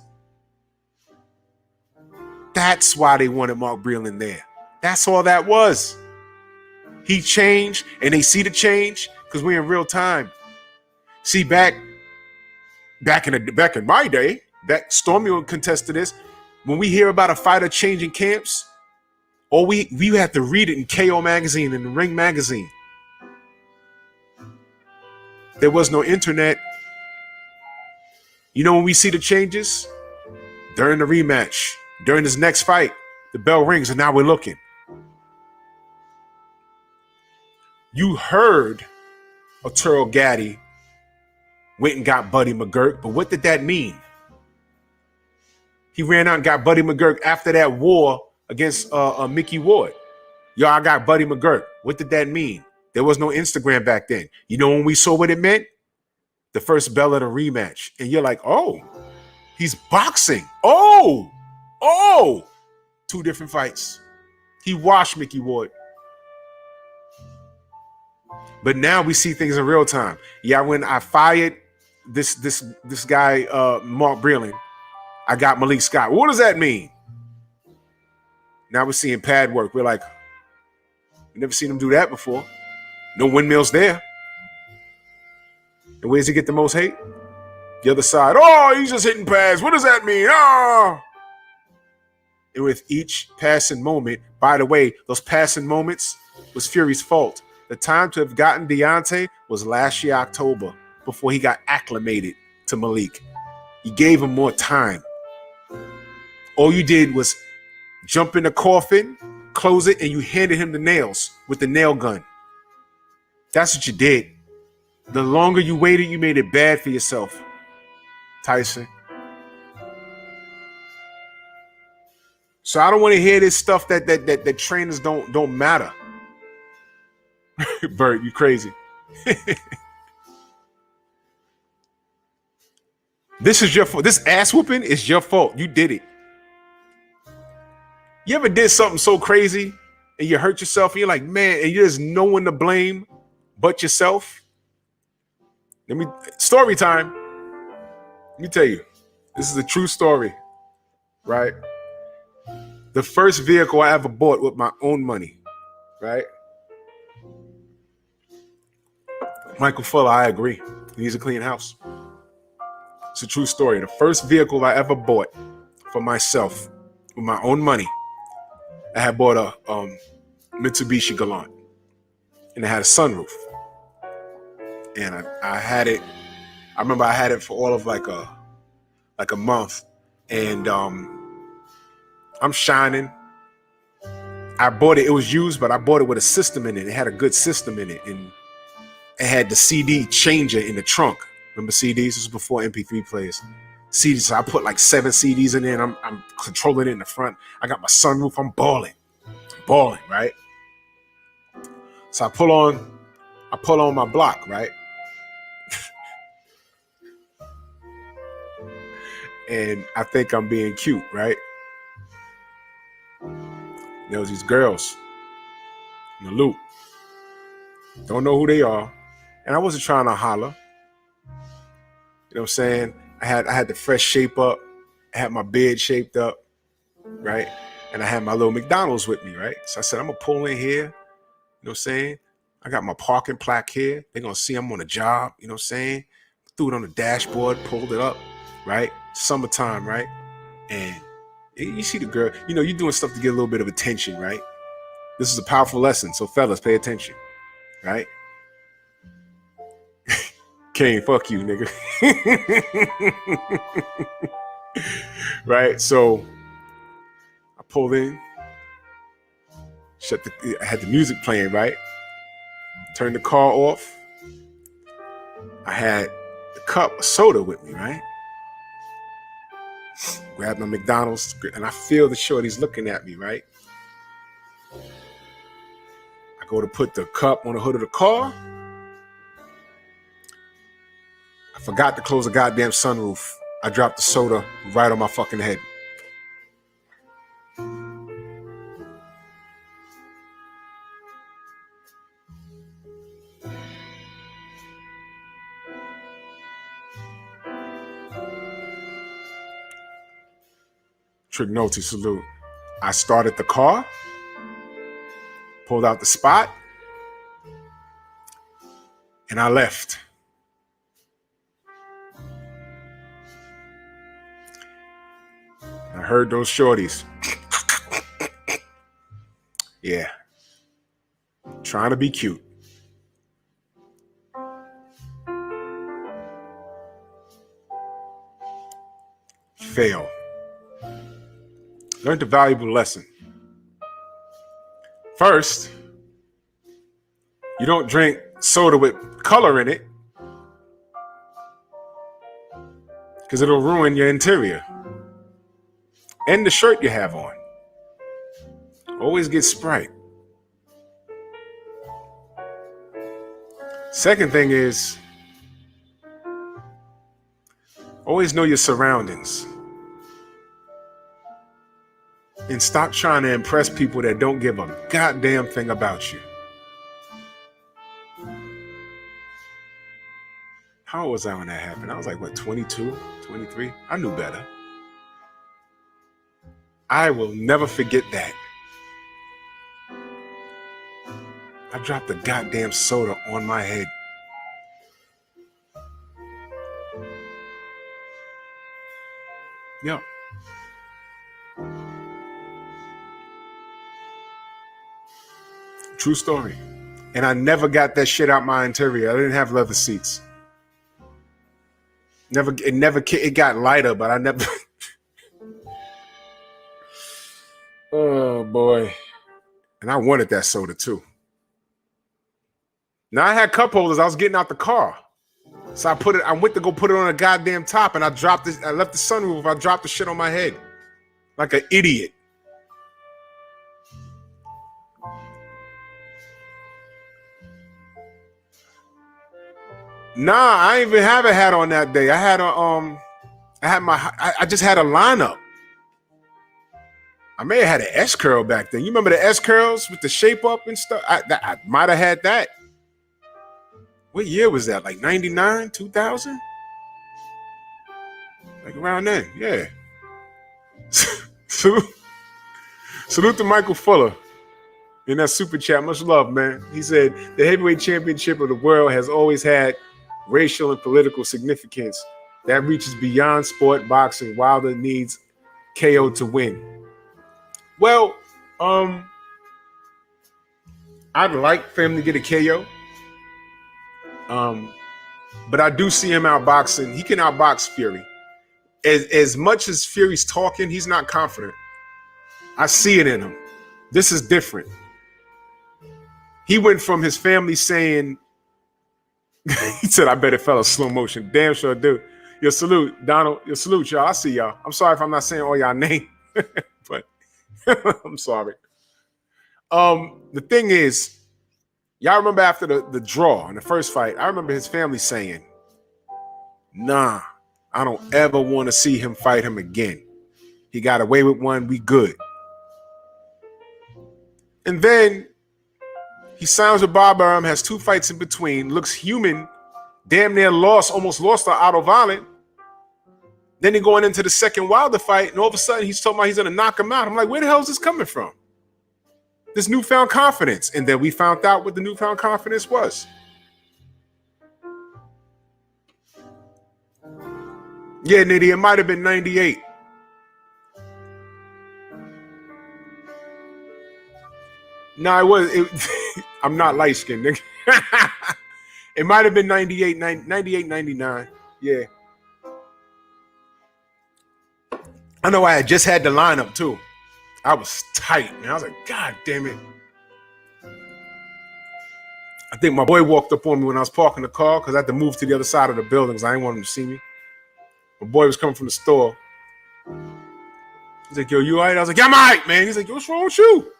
That's why they wanted Mark Breland there. That's all that was. He changed, and they see the change because we're in real time. See, back in my day, that Stormy will contest to this. When we hear about a fighter changing camps, or we have to read it in KO magazine and the Ring magazine. There was no internet. You know when we see the changes? During the rematch, during this next fight, the bell rings and now we're looking. You heard Arturo Gatti went and got Buddy McGirt, but what did that mean? He ran out and got Buddy McGirt after that war against Mickey Ward. Yo, I got Buddy McGirt. What did that mean? There was no Instagram back then. You know when we saw what it meant? The first bell of the rematch. And you're like, oh, he's boxing. Oh, 2 different fights. He washed Mickey Ward. But now we see things in real time. Yeah, when I fired this guy, Mark Breland, I got Malik Scott. What does that mean? Now we're seeing pad work. We're like, we never seen him do that before. No windmills there. And where's he get the most hate? The other side. Oh, he's just hitting pads. What does that mean? Oh. And with each passing moment, by the way, those passing moments was Fury's fault. The time to have gotten Deontay was last year, October, before he got acclimated to Malik. You gave him more time. All you did was jump in the coffin, close it, and you handed him the nails with the nail gun. That's what you did. The longer you waited, you made it bad for yourself, Tyson. So I don't want to hear this stuff that trainers don't matter. Bert, you crazy. This is your fault. This ass whooping is your fault. You did it. You ever did something so crazy and you hurt yourself and you're like, man, and there's no one to blame but yourself? Story time. Let me tell you, this is a true story, right? The first vehicle I ever bought with my own money, right? Michael Fuller, I agree. He needs a clean house. It's a true story. The first vehicle I ever bought for myself with my own money, I had bought a Mitsubishi Galant, and it had a sunroof. And I had it. I remember I had it for all of like a month, and I'm shining. I bought it. It was used, but I bought it with a system in it. It had a good system in it, and it had the CD changer in the trunk. Remember CDs? This was before MP3 players. CDs. So I put like 7 CDs in there, and I'm controlling it in the front. I got my sunroof. I'm balling, right? So I pull on my block, right? And I think I'm being cute, right? There was these girls in the loop. Don't know who they are. And I wasn't trying to holler. You know what I'm saying? I had the fresh shape up. I had my beard shaped up, right? And I had my little McDonald's with me, right? So I said, I'm going to pull in here. You know what I'm saying? I got my parking plaque here. They're going to see I'm on a job. You know what I'm saying? Threw it on the dashboard, pulled it up, right? Summertime, right? And you see the girl, you know, you're doing stuff to get a little bit of attention, right? This is a powerful lesson. So fellas, pay attention, right? Kane, fuck you, nigga. Right? So I pulled in, I had the music playing, right? Turned the car off. I had the cup of soda with me, right? Grabbed my McDonald's, and I feel the shorty's looking at me, right? I go to put the cup on the hood of the car. I forgot to close the goddamn sunroof. I dropped the soda right on my fucking head. Trignoti, salute. I started the car, pulled out the spot, and I left. I heard those shorties. Yeah. Trying to be cute. Fail. Learned a valuable lesson. First, you don't drink soda with color in it because it'll ruin your interior and the shirt you have on. Always get Sprite. Second thing is, always know your surroundings. And stop trying to impress people that don't give a goddamn thing about you. How old was I when that happened? I was like, what, 22, 23? I knew better. I will never forget that. I dropped the goddamn soda on my head. Yep. True story. And I never got that shit out my interior. I didn't have leather seats. It got lighter, but I never. Oh boy. And I wanted that soda too. Now I had cup holders. I was getting out the car. So I went to go put it on a goddamn top, and I dropped it. I left the sunroof. I dropped the shit on my head. Like an idiot. Nah, I didn't even have a hat on that day. I just had a lineup. I may have had an S curl back then. You remember the S curls with the shape up and stuff? I might have had that. What year was that? Like 99, 2000? Like around then, yeah. Salute to Michael Fuller in that super chat. Much love, man. He said, the heavyweight championship of the world has always had racial and political significance that reaches beyond sport boxing. Wilder needs KO to win. Well, I'd like for him to get a KO. But I do see him outboxing. He can outbox Fury. As much as Fury's talking, he's not confident. I see it in him. This is different. He went from his family saying, he said, I bet it fell in slow motion. Damn sure do. Your salute, Donald. Your salute, y'all. I see y'all. I'm sorry if I'm not saying all y'all name, but I'm sorry. The thing is, y'all remember after the draw in the first fight, I remember his family saying, nah, I don't ever want to see him fight him again. He got away with one. We good. And then he signs with Bob Arum, has 2 fights in between, looks human, damn near almost lost to Otto Violent. Then he going into the second Wilder fight, and all of a sudden he's talking about he's going to knock him out. I'm like, where the hell is this coming from? This newfound confidence. And then we found out what the newfound confidence was. Yeah, Nitty, it might have been 98. No, it was. I'm not light skinned, nigga. It might have been 98, 99. Yeah. I know I had just had the lineup too. I was tight, man. I was like, God damn it. I think my boy walked up on me when I was parking the car because I had to move to the other side of the building because I didn't want him to see me. My boy was coming from the store. He's like, yo, you all right? I was like, yeah, I'm all right, man. He's like, yo, what's wrong with you?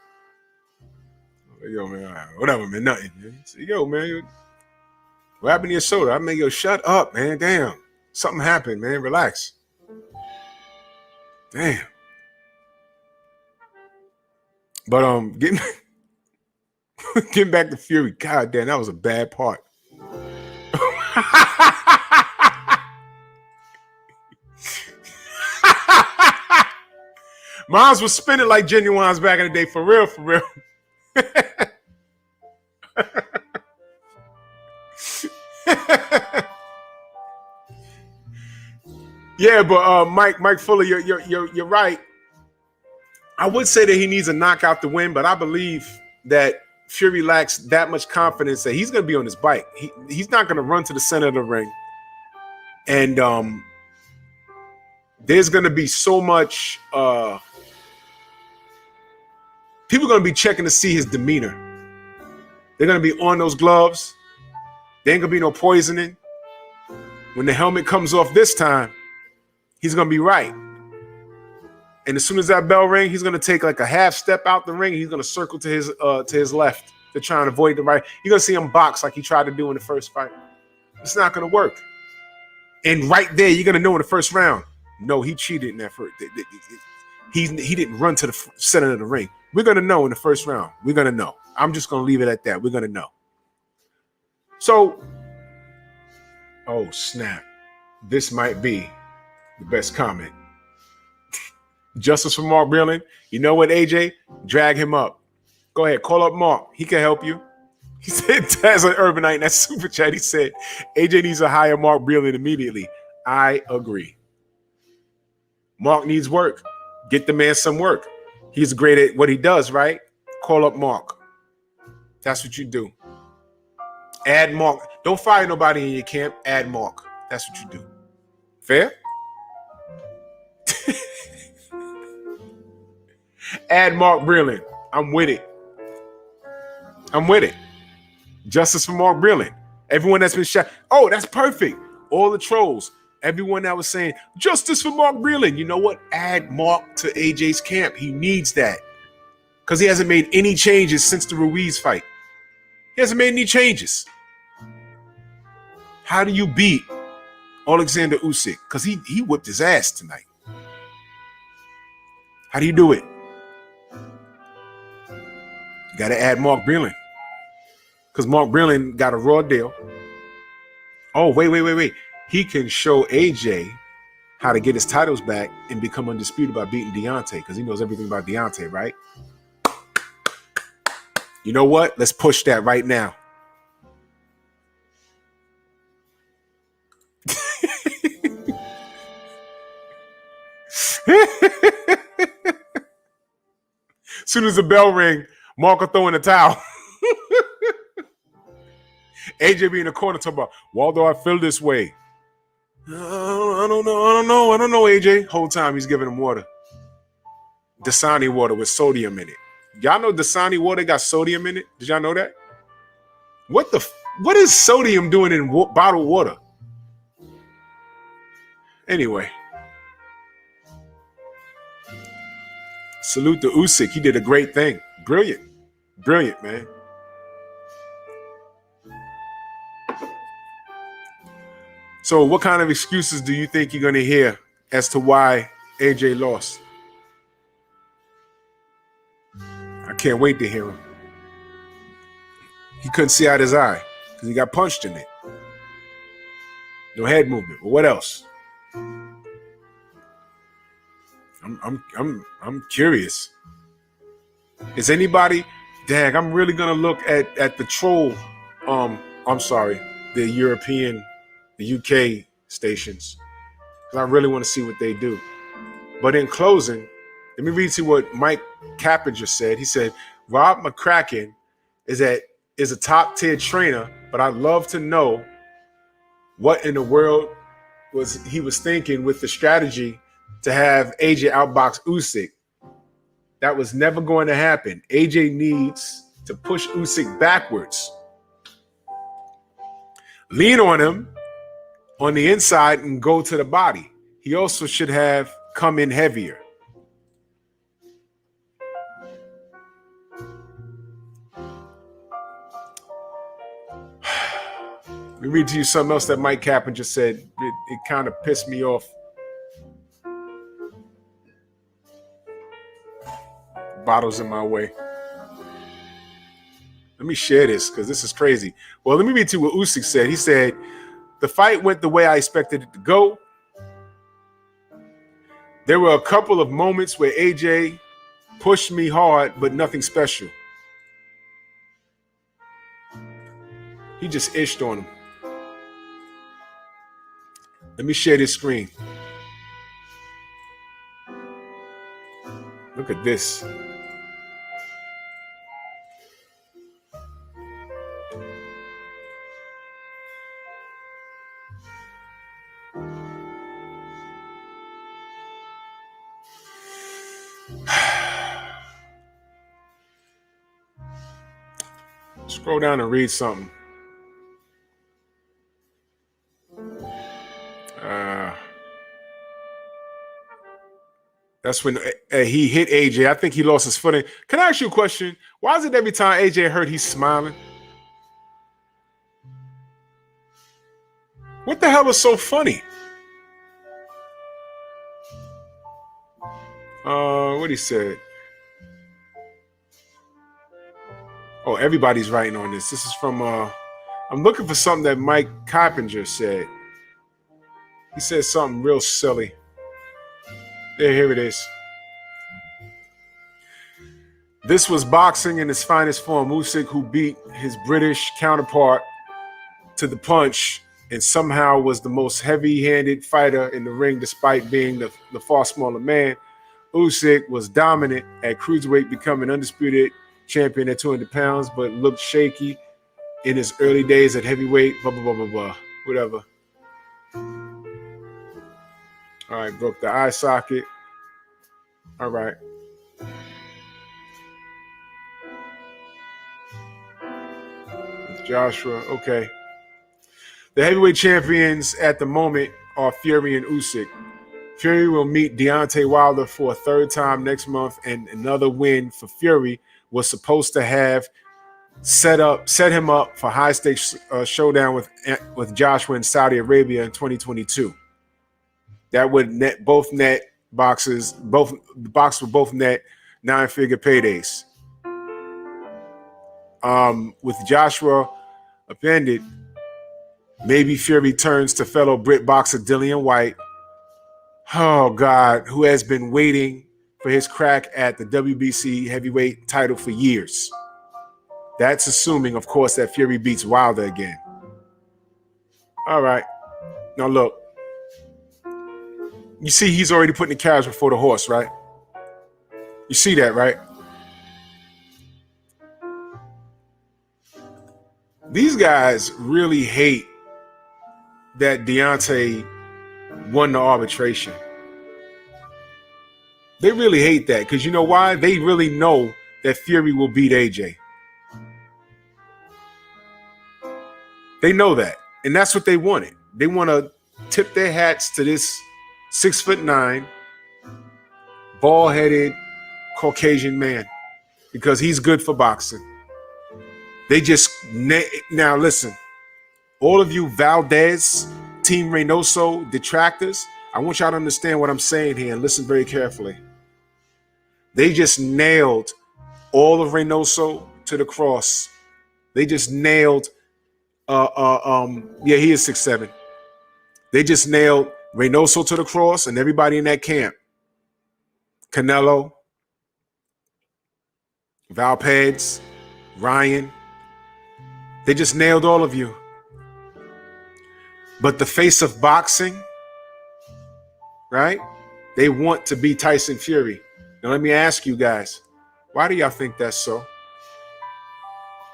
Like, yo, man, all right, whatever, man, nothing. Man. He said, yo, man, what happened to your soda? I mean, yo, shut up, man. Damn. Something happened, man. Relax. Damn. But getting back to Fury, God damn, that was a bad part. Mine was spinning like Genuine's back in the day, for real, for real. Yeah, but Mike Fuller, you're right. I would say that he needs a knockout to win, but I believe that Fury lacks that much confidence that he's going to be on his bike. He's not going to run to the center of the ring, and there's going to be so much. People are going to be checking to see his demeanor. They're going to be on those gloves. There ain't going to be no poisoning. When the helmet comes off this time, he's going to be right. And as soon as that bell rings, he's going to take like a half step out the ring. And he's going to circle to his left to try and avoid the right. You're going to see him box like he tried to do in the first fight. It's not going to work. And right there, you're going to know in the first round, no, he cheated in that first. He didn't run to the center of the ring. We're going to know in the first round. We're going to know. I'm just going to leave it at that. We're going to know. So, oh, snap. This might be the best comment. Justice for Mark Breland. You know what, AJ? Drag him up. Go ahead. Call up Mark. He can help you. He said, as an Urbanite in that super chat, he said, AJ needs to hire Mark Breland immediately. I agree. Mark needs work. Get the man some work. He's great at what he does, right? Call up Mark. That's what you do. Add Mark. Don't fire nobody in your camp. Add Mark. That's what you do. Fair? Add Mark Breland. I'm with it. I'm with it. Justice for Mark Breland. Everyone that's been shot. Oh, that's perfect. All the trolls. Everyone that was saying, justice for Mark Breland. You know what? Add Mark to AJ's camp. He needs that. Because he hasn't made any changes since the Ruiz fight. He hasn't made any changes. How do you beat Alexander Usyk? Because he whipped his ass tonight. How do you do it? You got to add Mark Breland. Because Mark Breland got a raw deal. Oh, wait. He can show AJ how to get his titles back and become undisputed by beating Deontay, because he knows everything about Deontay, right? You know what? Let's push that right now. As soon as the bell ring, Mark will throw in the towel. AJ be in the corner talking about, Waldo, I feel this way. I don't know, AJ. Whole time he's giving him water. Dasani water with sodium in it. Y'all know Dasani water got sodium in it? Did y'all know that? What is sodium doing in bottled water? Anyway. Salute to Usyk. He did a great thing. Brilliant, man. So what kind of excuses do you think you're going to hear as to why AJ lost? I can't wait to hear him. He couldn't see out his eye because he got punched in it. No head movement. But what else? I'm curious. Is anybody? Dang, I'm really gonna look at the troll. I'm sorry, the European, the UK stations, because I really want to see what they do. But in closing, let me read to you what Mike Cappinger said. He said, Rob McCracken is a top tier trainer, but I'd love to know what in the world he was thinking with the strategy to have AJ outbox Usyk. That was never going to happen. AJ needs to push Usyk backwards. Lean on him on the inside and go to the body. He also should have come in heavier. Let me read to you something else that Mike Cappinger said. It kind of pissed me off. Bottles in my way. Let me share this because this is crazy. Well, let me read to you what Usyk said. He said, the fight went the way I expected it to go. There were a couple of moments where AJ pushed me hard, but nothing special. He just itched on him. Let me share this screen. Look at this. Scroll down and read something. That's when he hit AJ. I think he lost his footing. Can I ask you a question? Why is it every time AJ hurt, he's smiling? What the hell is so funny? What he said? Oh, everybody's writing on this. This is from, I'm looking for something that Mike Cappinger said. He said something real silly. There, here it is. This was boxing in its finest form. Usyk, who beat his British counterpart to the punch and somehow was the most heavy-handed fighter in the ring despite being the far smaller man. Usyk was dominant at cruiserweight, becoming undisputed champion at 200 pounds, but looked shaky in his early days at heavyweight, blah, blah, blah, blah, blah, whatever. All right, broke the eye socket. All right. Joshua, okay. The heavyweight champions at the moment are Fury and Usyk. Fury will meet Deontay Wilder for a third time next month, and another win for Fury was supposed to have set him up for high stakes showdown with Joshua in Saudi Arabia in 2022. That would both boxers would both net 9-figure paydays. With Joshua upended, maybe Fury turns to fellow Brit boxer Dillian White. Oh God, who has been waiting for his crack at the WBC heavyweight title for years. That's assuming, of course, that Fury beats Wilder again. All right. Now look. You see he's already putting the carriage before the horse, right? You see that, right? These guys really hate that Deontay won the arbitration. They really hate that because you know why? They really know that Fury will beat AJ. They know that. And that's what they wanted. They want to tip their hats to this 6'9", bald-headed Caucasian man because he's good for boxing. They just now listen, all of you Valdez, Team Reynoso detractors, I want y'all to understand what I'm saying here and listen very carefully. They just nailed all of Reynoso to the cross. They just nailed, he is 6'7". They just nailed Reynoso to the cross and everybody in that camp. Canelo, Valpeds, Ryan. They just nailed all of you. But the face of boxing, right? They want to be Tyson Fury. Now let me ask you guys, why do y'all think that's so?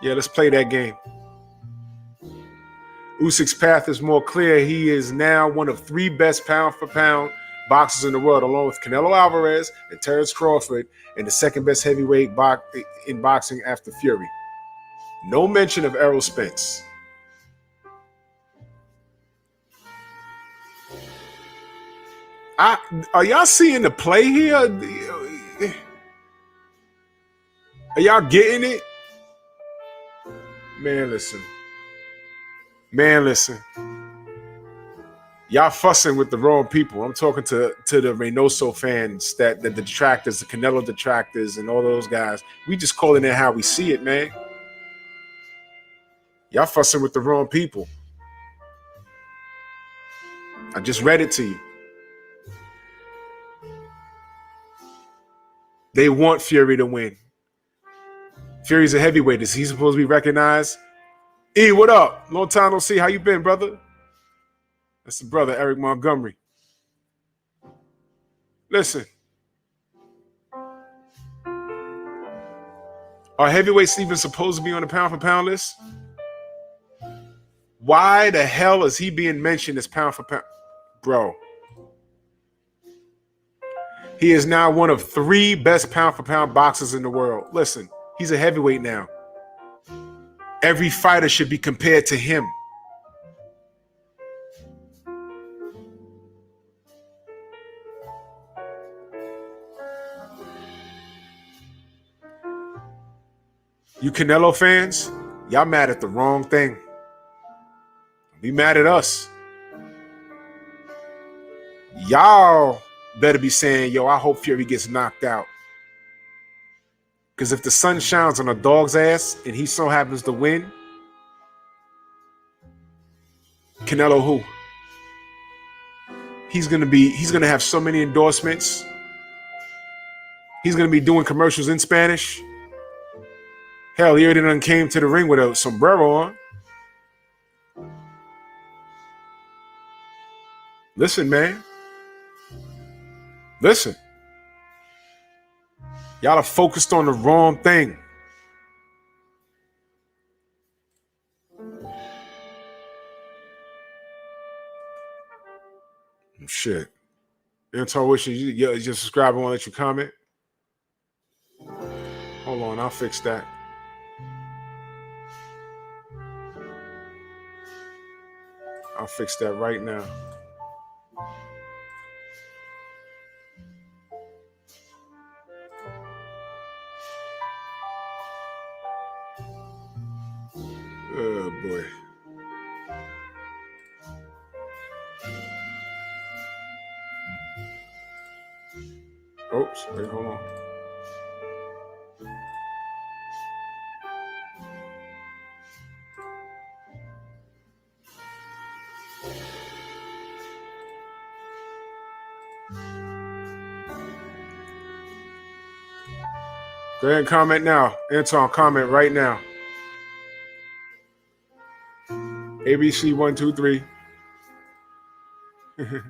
Yeah, let's play that game. Usyk's path is more clear. He is now one of 3 best pound-for-pound boxers in the world, along with Canelo Alvarez and Terrence Crawford, and the second best heavyweight in boxing after Fury. No mention of Errol Spence. Are y'all seeing the play here? Are y'all getting it? Man, listen. Y'all fussing with the wrong people. I'm talking to the Reynoso fans, that the detractors, the Canelo detractors, and all those guys. We just calling it how we see it, man. Y'all fussing with the wrong people. I just read it to you. They want Fury to win. Fury's a heavyweight. Is he supposed to be recognized? E, what up? Long time no see. How you been, brother? That's the brother, Eric Montgomery. Listen. Are heavyweights even supposed to be on the pound-for-pound list? Why the hell is he being mentioned as pound-for-pound? Bro. He is now one of 3 best pound-for-pound boxers in the world. Listen, he's a heavyweight now. Every fighter should be compared to him. You Canelo fans, y'all mad at the wrong thing. Be mad at us. Y'all better be saying, yo, I hope Fury gets knocked out. Because if the sun shines on a dog's ass and he so happens to win, Canelo who? He's gonna have so many endorsements. He's gonna be doing commercials in Spanish. Hell, he already done came to the ring with a sombrero on. Listen, man. Listen. Y'all are focused on the wrong thing. Shit. Anton, wish you just subscribe and won't let you comment. Hold on, I'll fix that. I'll fix that right now. Oh, boy. Oops, wait, hold on. Go ahead and comment now. Anton, comment right now. ABC 123. You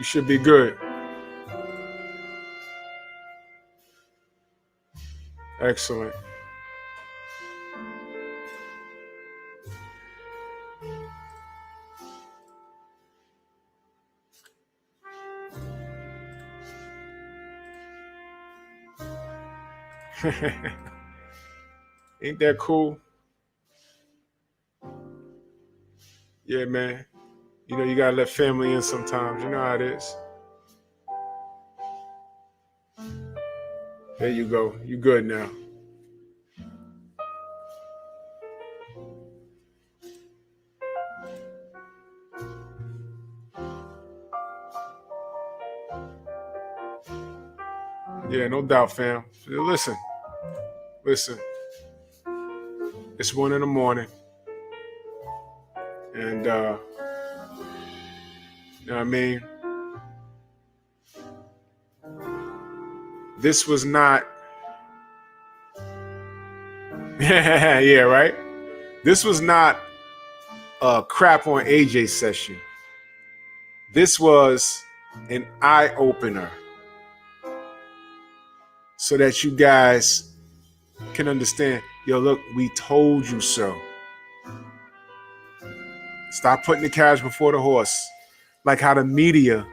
should be good. Excellent. Ain't that cool? Yeah, man. You know, you gotta let family in sometimes. You know how it is. There you go. You good now. Yeah, no doubt, fam. Listen. It's 1 a.m. And you know what I mean? This was not yeah, right? This was not a crap on AJ session. This was an eye-opener so that you guys can understand, yo, look, we told you so. Stop putting the carriage before the horse. Like how the media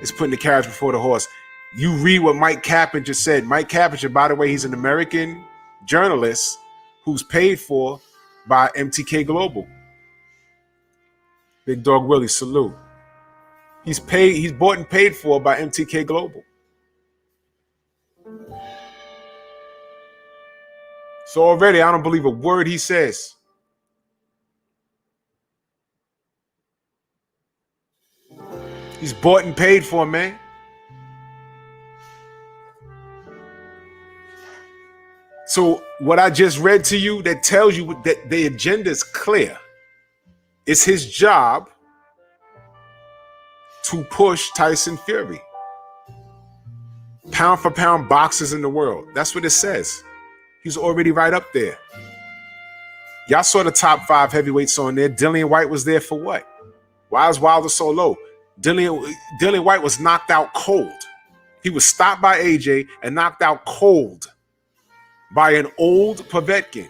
is putting the carriage before the horse. You read what Mike Cappinger said. Mike Cappinger, by the way, he's an American journalist who's paid for by MTK Global. Big Dog Willie, salute. He's bought and paid for by MTK Global. So already I don't believe a word he says. He's bought and paid for, man. So what I just read to you that tells you that the agenda is clear. It's his job to push Tyson Fury. Pound for pound boxers in the world. That's what it says. He's already right up there. Y'all saw the top 5 heavyweights on there. Dillian White was there for what? Why is Wilder so low? Dillian White was knocked out cold. He was stopped by AJ and knocked out cold by an old Povetkin.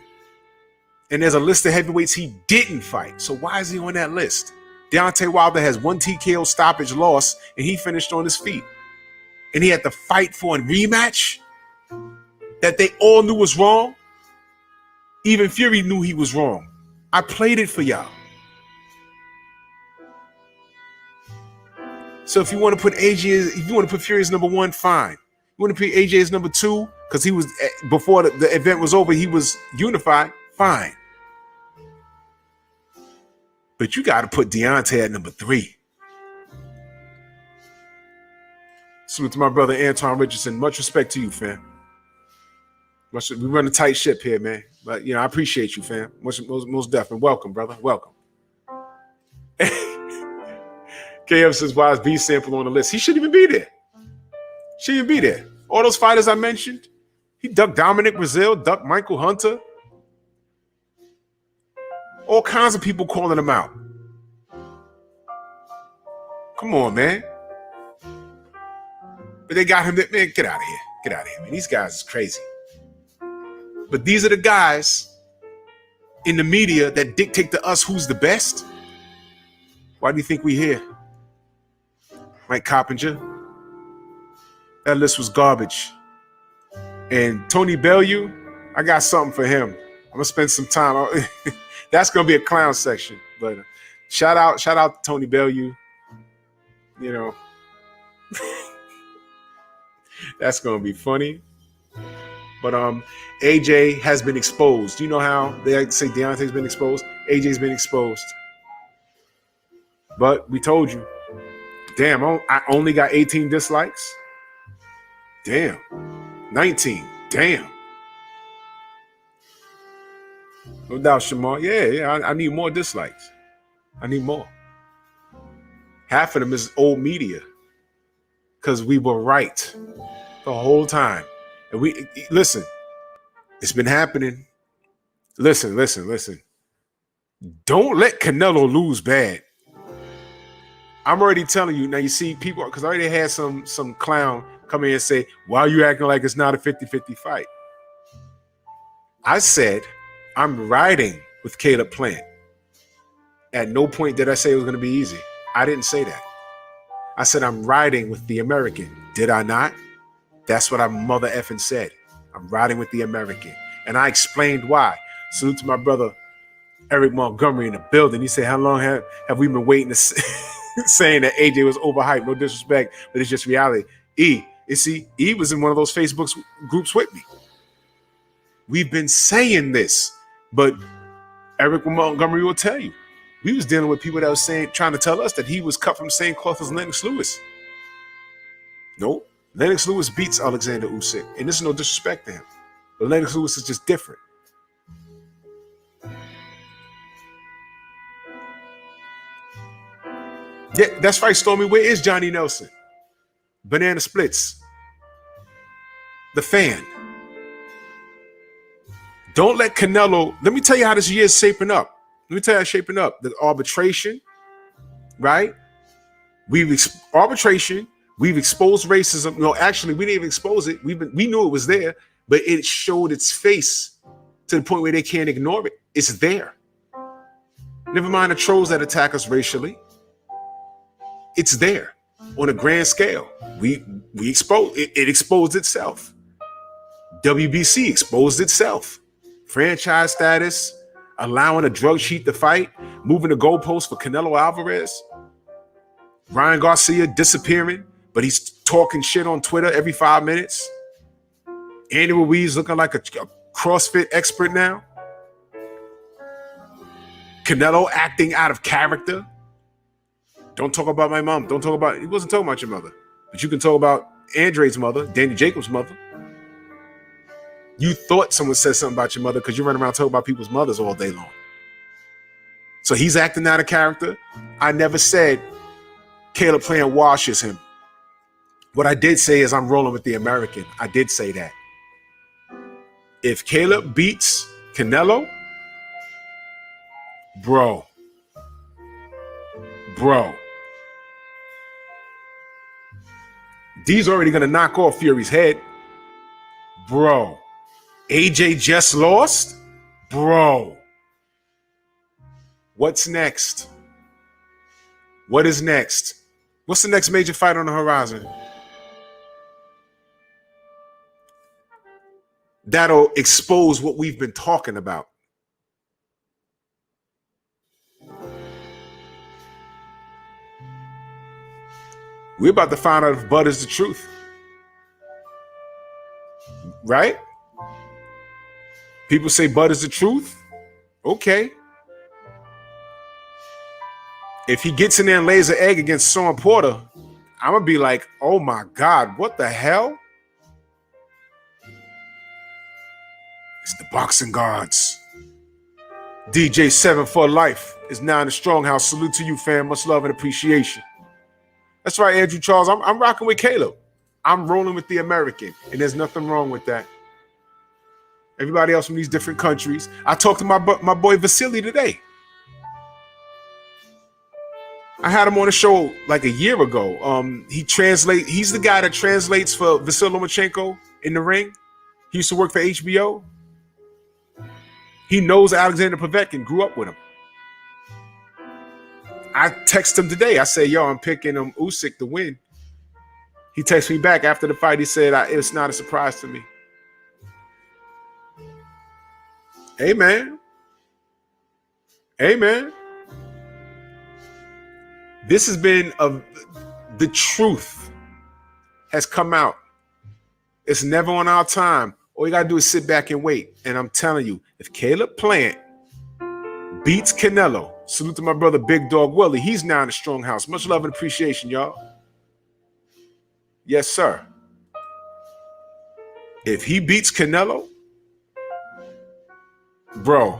And there's a list of heavyweights he didn't fight. So why is he on that list? Deontay Wilder has 1 TKO stoppage loss, and he finished on his feet. And he had to fight for a rematch that they all knew was wrong. Even Fury knew he was wrong. I played it for y'all. So if you want to put Fury as number 1, fine. You want to put AJ as number 2 because he was before the event was over, he was unified, fine. But you got to put Deontay at number 3. Salute to my brother Anton Richardson. Much respect to you, fam. We run a tight ship here, man. But I appreciate you, fam. Most definitely. Welcome, brother. Welcome. KF says, why is B sample on the list? He shouldn't even be there. Shouldn't even be there. All those fighters I mentioned, he ducked Dominic Brazil, ducked Michael Hunter. All kinds of people calling him out. Come on, man. But they got him. Man, get out of here. Get out of here, man. These guys is crazy. But these are the guys in the media that dictate to us who's the best. Why do you think we here? Mike Coppinger. That list was garbage. And Tony Bellew, I got something for him. I'm gonna spend some time. That's gonna be a clown section. But shout out to Tony Bellew. That's gonna be funny. But AJ has been exposed. You know how they like to say Deontay's been exposed? AJ's been exposed. But we told you. Damn, I only got 18 dislikes. Damn. 19. Damn. No doubt, Shamar. Yeah, I need more dislikes. I need more. Half of them is old media. Because we were right the whole time. And listen, it's been happening. Listen. Don't let Canelo lose bad. I'm already telling you. Now you see people, because I already had some clown come in and say, why are you acting like it's not a 50-50 fight? I said, I'm riding with Caleb Plant. At no point did I say it was going to be easy. I didn't say that. I said, I'm riding with the American. Did I not? That's what I mother effing said. I'm riding with the American. And I explained why. Salute to my brother, Eric Montgomery, in the building. He said, how long have we been waiting to saying that AJ was overhyped? No disrespect, but it's just reality. E was in one of those Facebook groups with me. We've been saying this, but Eric Montgomery will tell you. We was dealing with people that was trying to tell us that he was cut from the same cloth as Lennox Lewis. Nope. Lennox Lewis beats Alexander Usyk, and this is no disrespect to him, but Lennox Lewis is just different. Yeah, that's right, Stormy. Where is Johnny Nelson? Banana Splits. The Fan. Don't let Canelo. Let me tell you how this year is shaping up. Let me tell you how it's shaping up. The arbitration, right? Arbitration. We've exposed racism. No, actually, we didn't even expose it. We knew it was there, but it showed its face to the point where they can't ignore it. It's there. Never mind the trolls that attack us racially. It's there on a grand scale. We exposed it. It exposed itself. WBC exposed itself. Franchise status, allowing a drug cheat to fight, moving the goalposts for Canelo Alvarez. Ryan Garcia disappearing, but he's talking shit on Twitter every 5 minutes. Andy Ruiz looking like a CrossFit expert now. Canelo acting out of character. Don't talk about my mom. Don't talk about, he wasn't talking about your mother, but you can talk about Andre's mother, Danny Jacobs' mother. You thought someone said something about your mother because you run around talking about people's mothers all day long. So he's acting out of character. I never said Caleb Plant washes him. What I did say is I'm rolling with the American. I did say that. If Caleb beats Canelo, bro, D's already going to knock off Fury's head. Bro. AJ just lost? Bro. What's next? What is next? What's the next major fight on the horizon? That'll expose what we've been talking about. We're about to find out if Bud is the truth. Right? People say Bud is the truth. Okay. If he gets in there and lays an egg against Sean Porter, I'm going to be like, oh my God, what the hell? It's the boxing gods. DJ 7 for life is now in the Stronghouse. Salute to you, fam. Much love and appreciation. That's right, Andrew Charles. I'm rocking with Caleb. I'm rolling with the American, and there's nothing wrong with that. Everybody else from these different countries. I talked to my boy Vasily today. I had him on the show like a year ago. He's the guy that translates for Vasily Lomachenko in the ring. He used to work for HBO. He knows Alexander Povetkin, grew up with him. I texted him today. I said, yo, I'm picking Usyk to win. He texted me back after the fight. He said, it's not a surprise to me. Amen. Amen. This has been the truth has come out. It's never on our time. All you got to do is sit back and wait. And I'm telling you, if Caleb Plant beats Canelo, salute to my brother Big Dog Willie. He's now in the Stronghouse. Much love and appreciation, y'all. Yes, sir. If he beats Canelo, bro.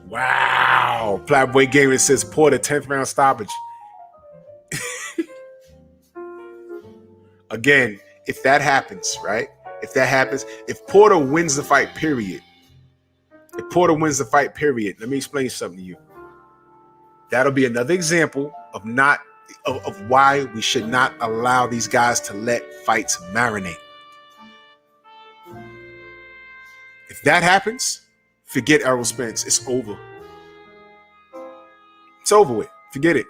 Wow. Flatboy Gaming says Porter 10th round stoppage. Again, if that happens, right? If Porter wins the fight, period. Let me explain something to you. That'll be another example of why we should not allow these guys to let fights marinate. If that happens, forget Errol Spence. It's over. It's over with. Forget it.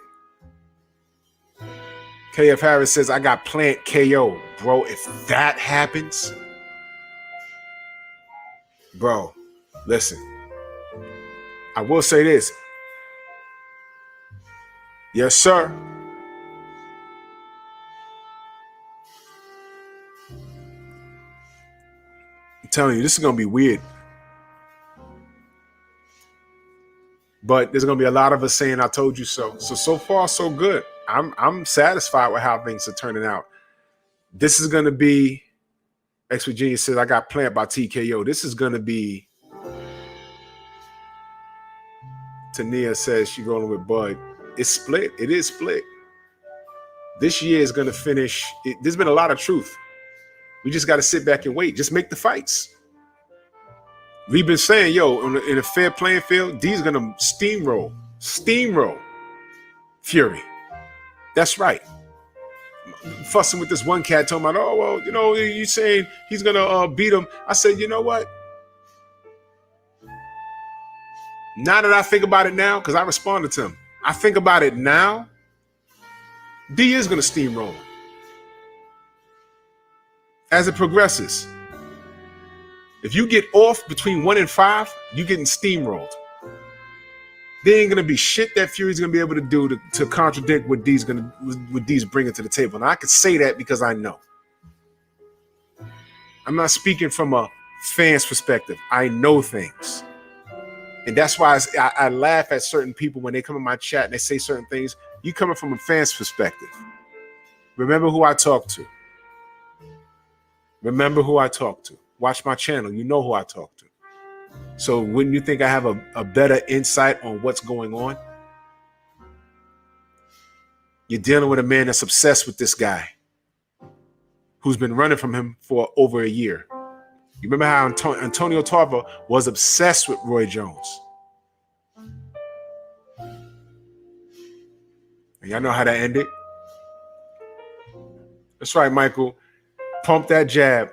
KF Harris says, I got Plant KO. Bro, if that happens, bro, listen. I will say this. Yes, sir. I'm telling you, this is going to be weird. But there's going to be a lot of us saying, I told you so. So far, so good. I'm satisfied with how things are turning out. This is gonna be. X Virginia says I got planned by TKO. This is gonna be. Tania says she rolling with Bud. It's split. It is split. This year is gonna finish. There's been a lot of truth. We just got to sit back and wait. Just make the fights. We've been saying, in a fair playing field, D's gonna steamroll Fury. That's right. Fussing with this one cat talking about, oh, well, you saying he's gonna beat him. I said, you know what? Now that I think about it now, because I responded to him, I think about it now, D is gonna steamroll him. As it progresses. If you get off between 1 and 5, you're getting steamrolled. There ain't gonna be shit that Fury's gonna be able to do to contradict what D's bringing to the table. And I can say that because I know. I'm not speaking from a fan's perspective. I know things. And that's why I laugh at certain people when they come in my chat and they say certain things. You coming from a fan's perspective. Remember who I talk to. Remember who I talk to. Watch my channel. You know who I talk to. So wouldn't you think I have a better insight on what's going on? You're dealing with a man that's obsessed with this guy who's been running from him for over a year. You remember how Antonio Tarver was obsessed with Roy Jones. And y'all know how that ended? That's right, Michael. Pump that jab.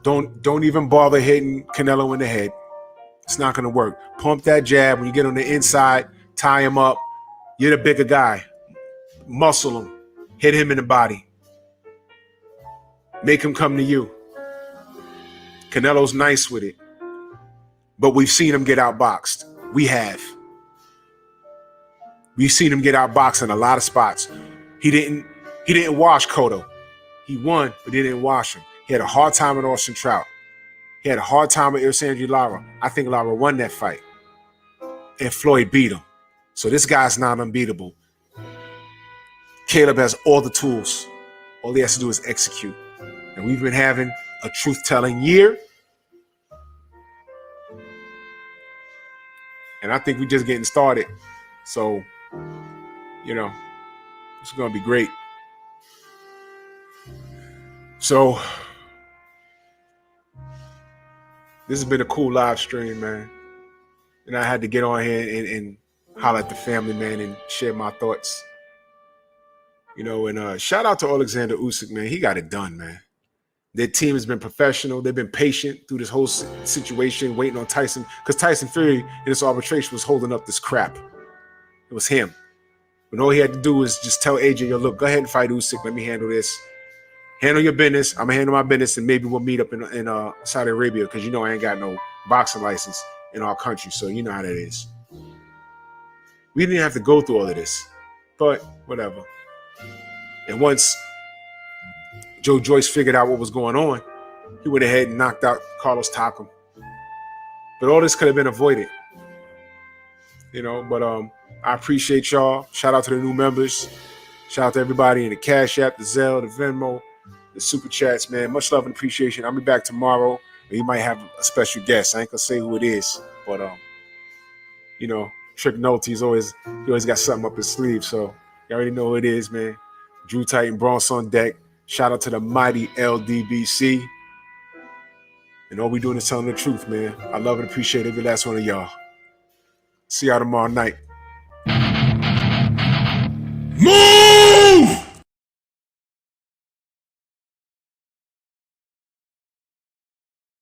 Don't even bother hitting Canelo in the head. It's not going to work. Pump that jab. When you get on the inside, tie him up. You're the bigger guy. Muscle him. Hit him in the body. Make him come to you. Canelo's nice with it. But we've seen him get outboxed. We have. We've seen him get outboxed in a lot of spots. He didn't wash Cotto. He won, but he didn't wash him. He had a hard time with Austin Trout. He had a hard time with Irsanji Lara. I think Lara won that fight. And Floyd beat him. So this guy's not unbeatable. Caleb has all the tools. All he has to do is execute. And we've been having a truth-telling year. And I think we're just getting started. So, it's going to be great. So, this has been a cool live stream, man. And I had to get on here and holler at the family, man, and share my thoughts. And shout out to Alexander Usyk, man. He got it done, man. Their team has been professional. They've been patient through this whole situation, waiting on Tyson. Because Tyson Fury in this arbitration was holding up this crap. It was him. But all he had to do was just tell AJ, look, go ahead and fight Usyk. Let me handle this. Handle your business. I'm going to handle my business, and maybe we'll meet up in Saudi Arabia because I ain't got no boxing license in our country, so you know how that is. We didn't have to go through all of this, but whatever. And once Joe Joyce figured out what was going on, he went ahead and knocked out Carlos Takam. But all this could have been avoided. But I appreciate y'all. Shout out to the new members. Shout out to everybody in the Cash App, the Zelle, the Venmo, the Super Chats, man. Much love and appreciation. I'll be back tomorrow. We might have a special guest. I ain't gonna say who it is, but Trick Nolte, he always got something up his sleeve. So you already know who it is, man. Drew Titan, Bronx on deck. Shout out to the mighty LDBC. And all we doing is telling the truth, man. I love and appreciate every last one of y'all. See y'all tomorrow night. Move!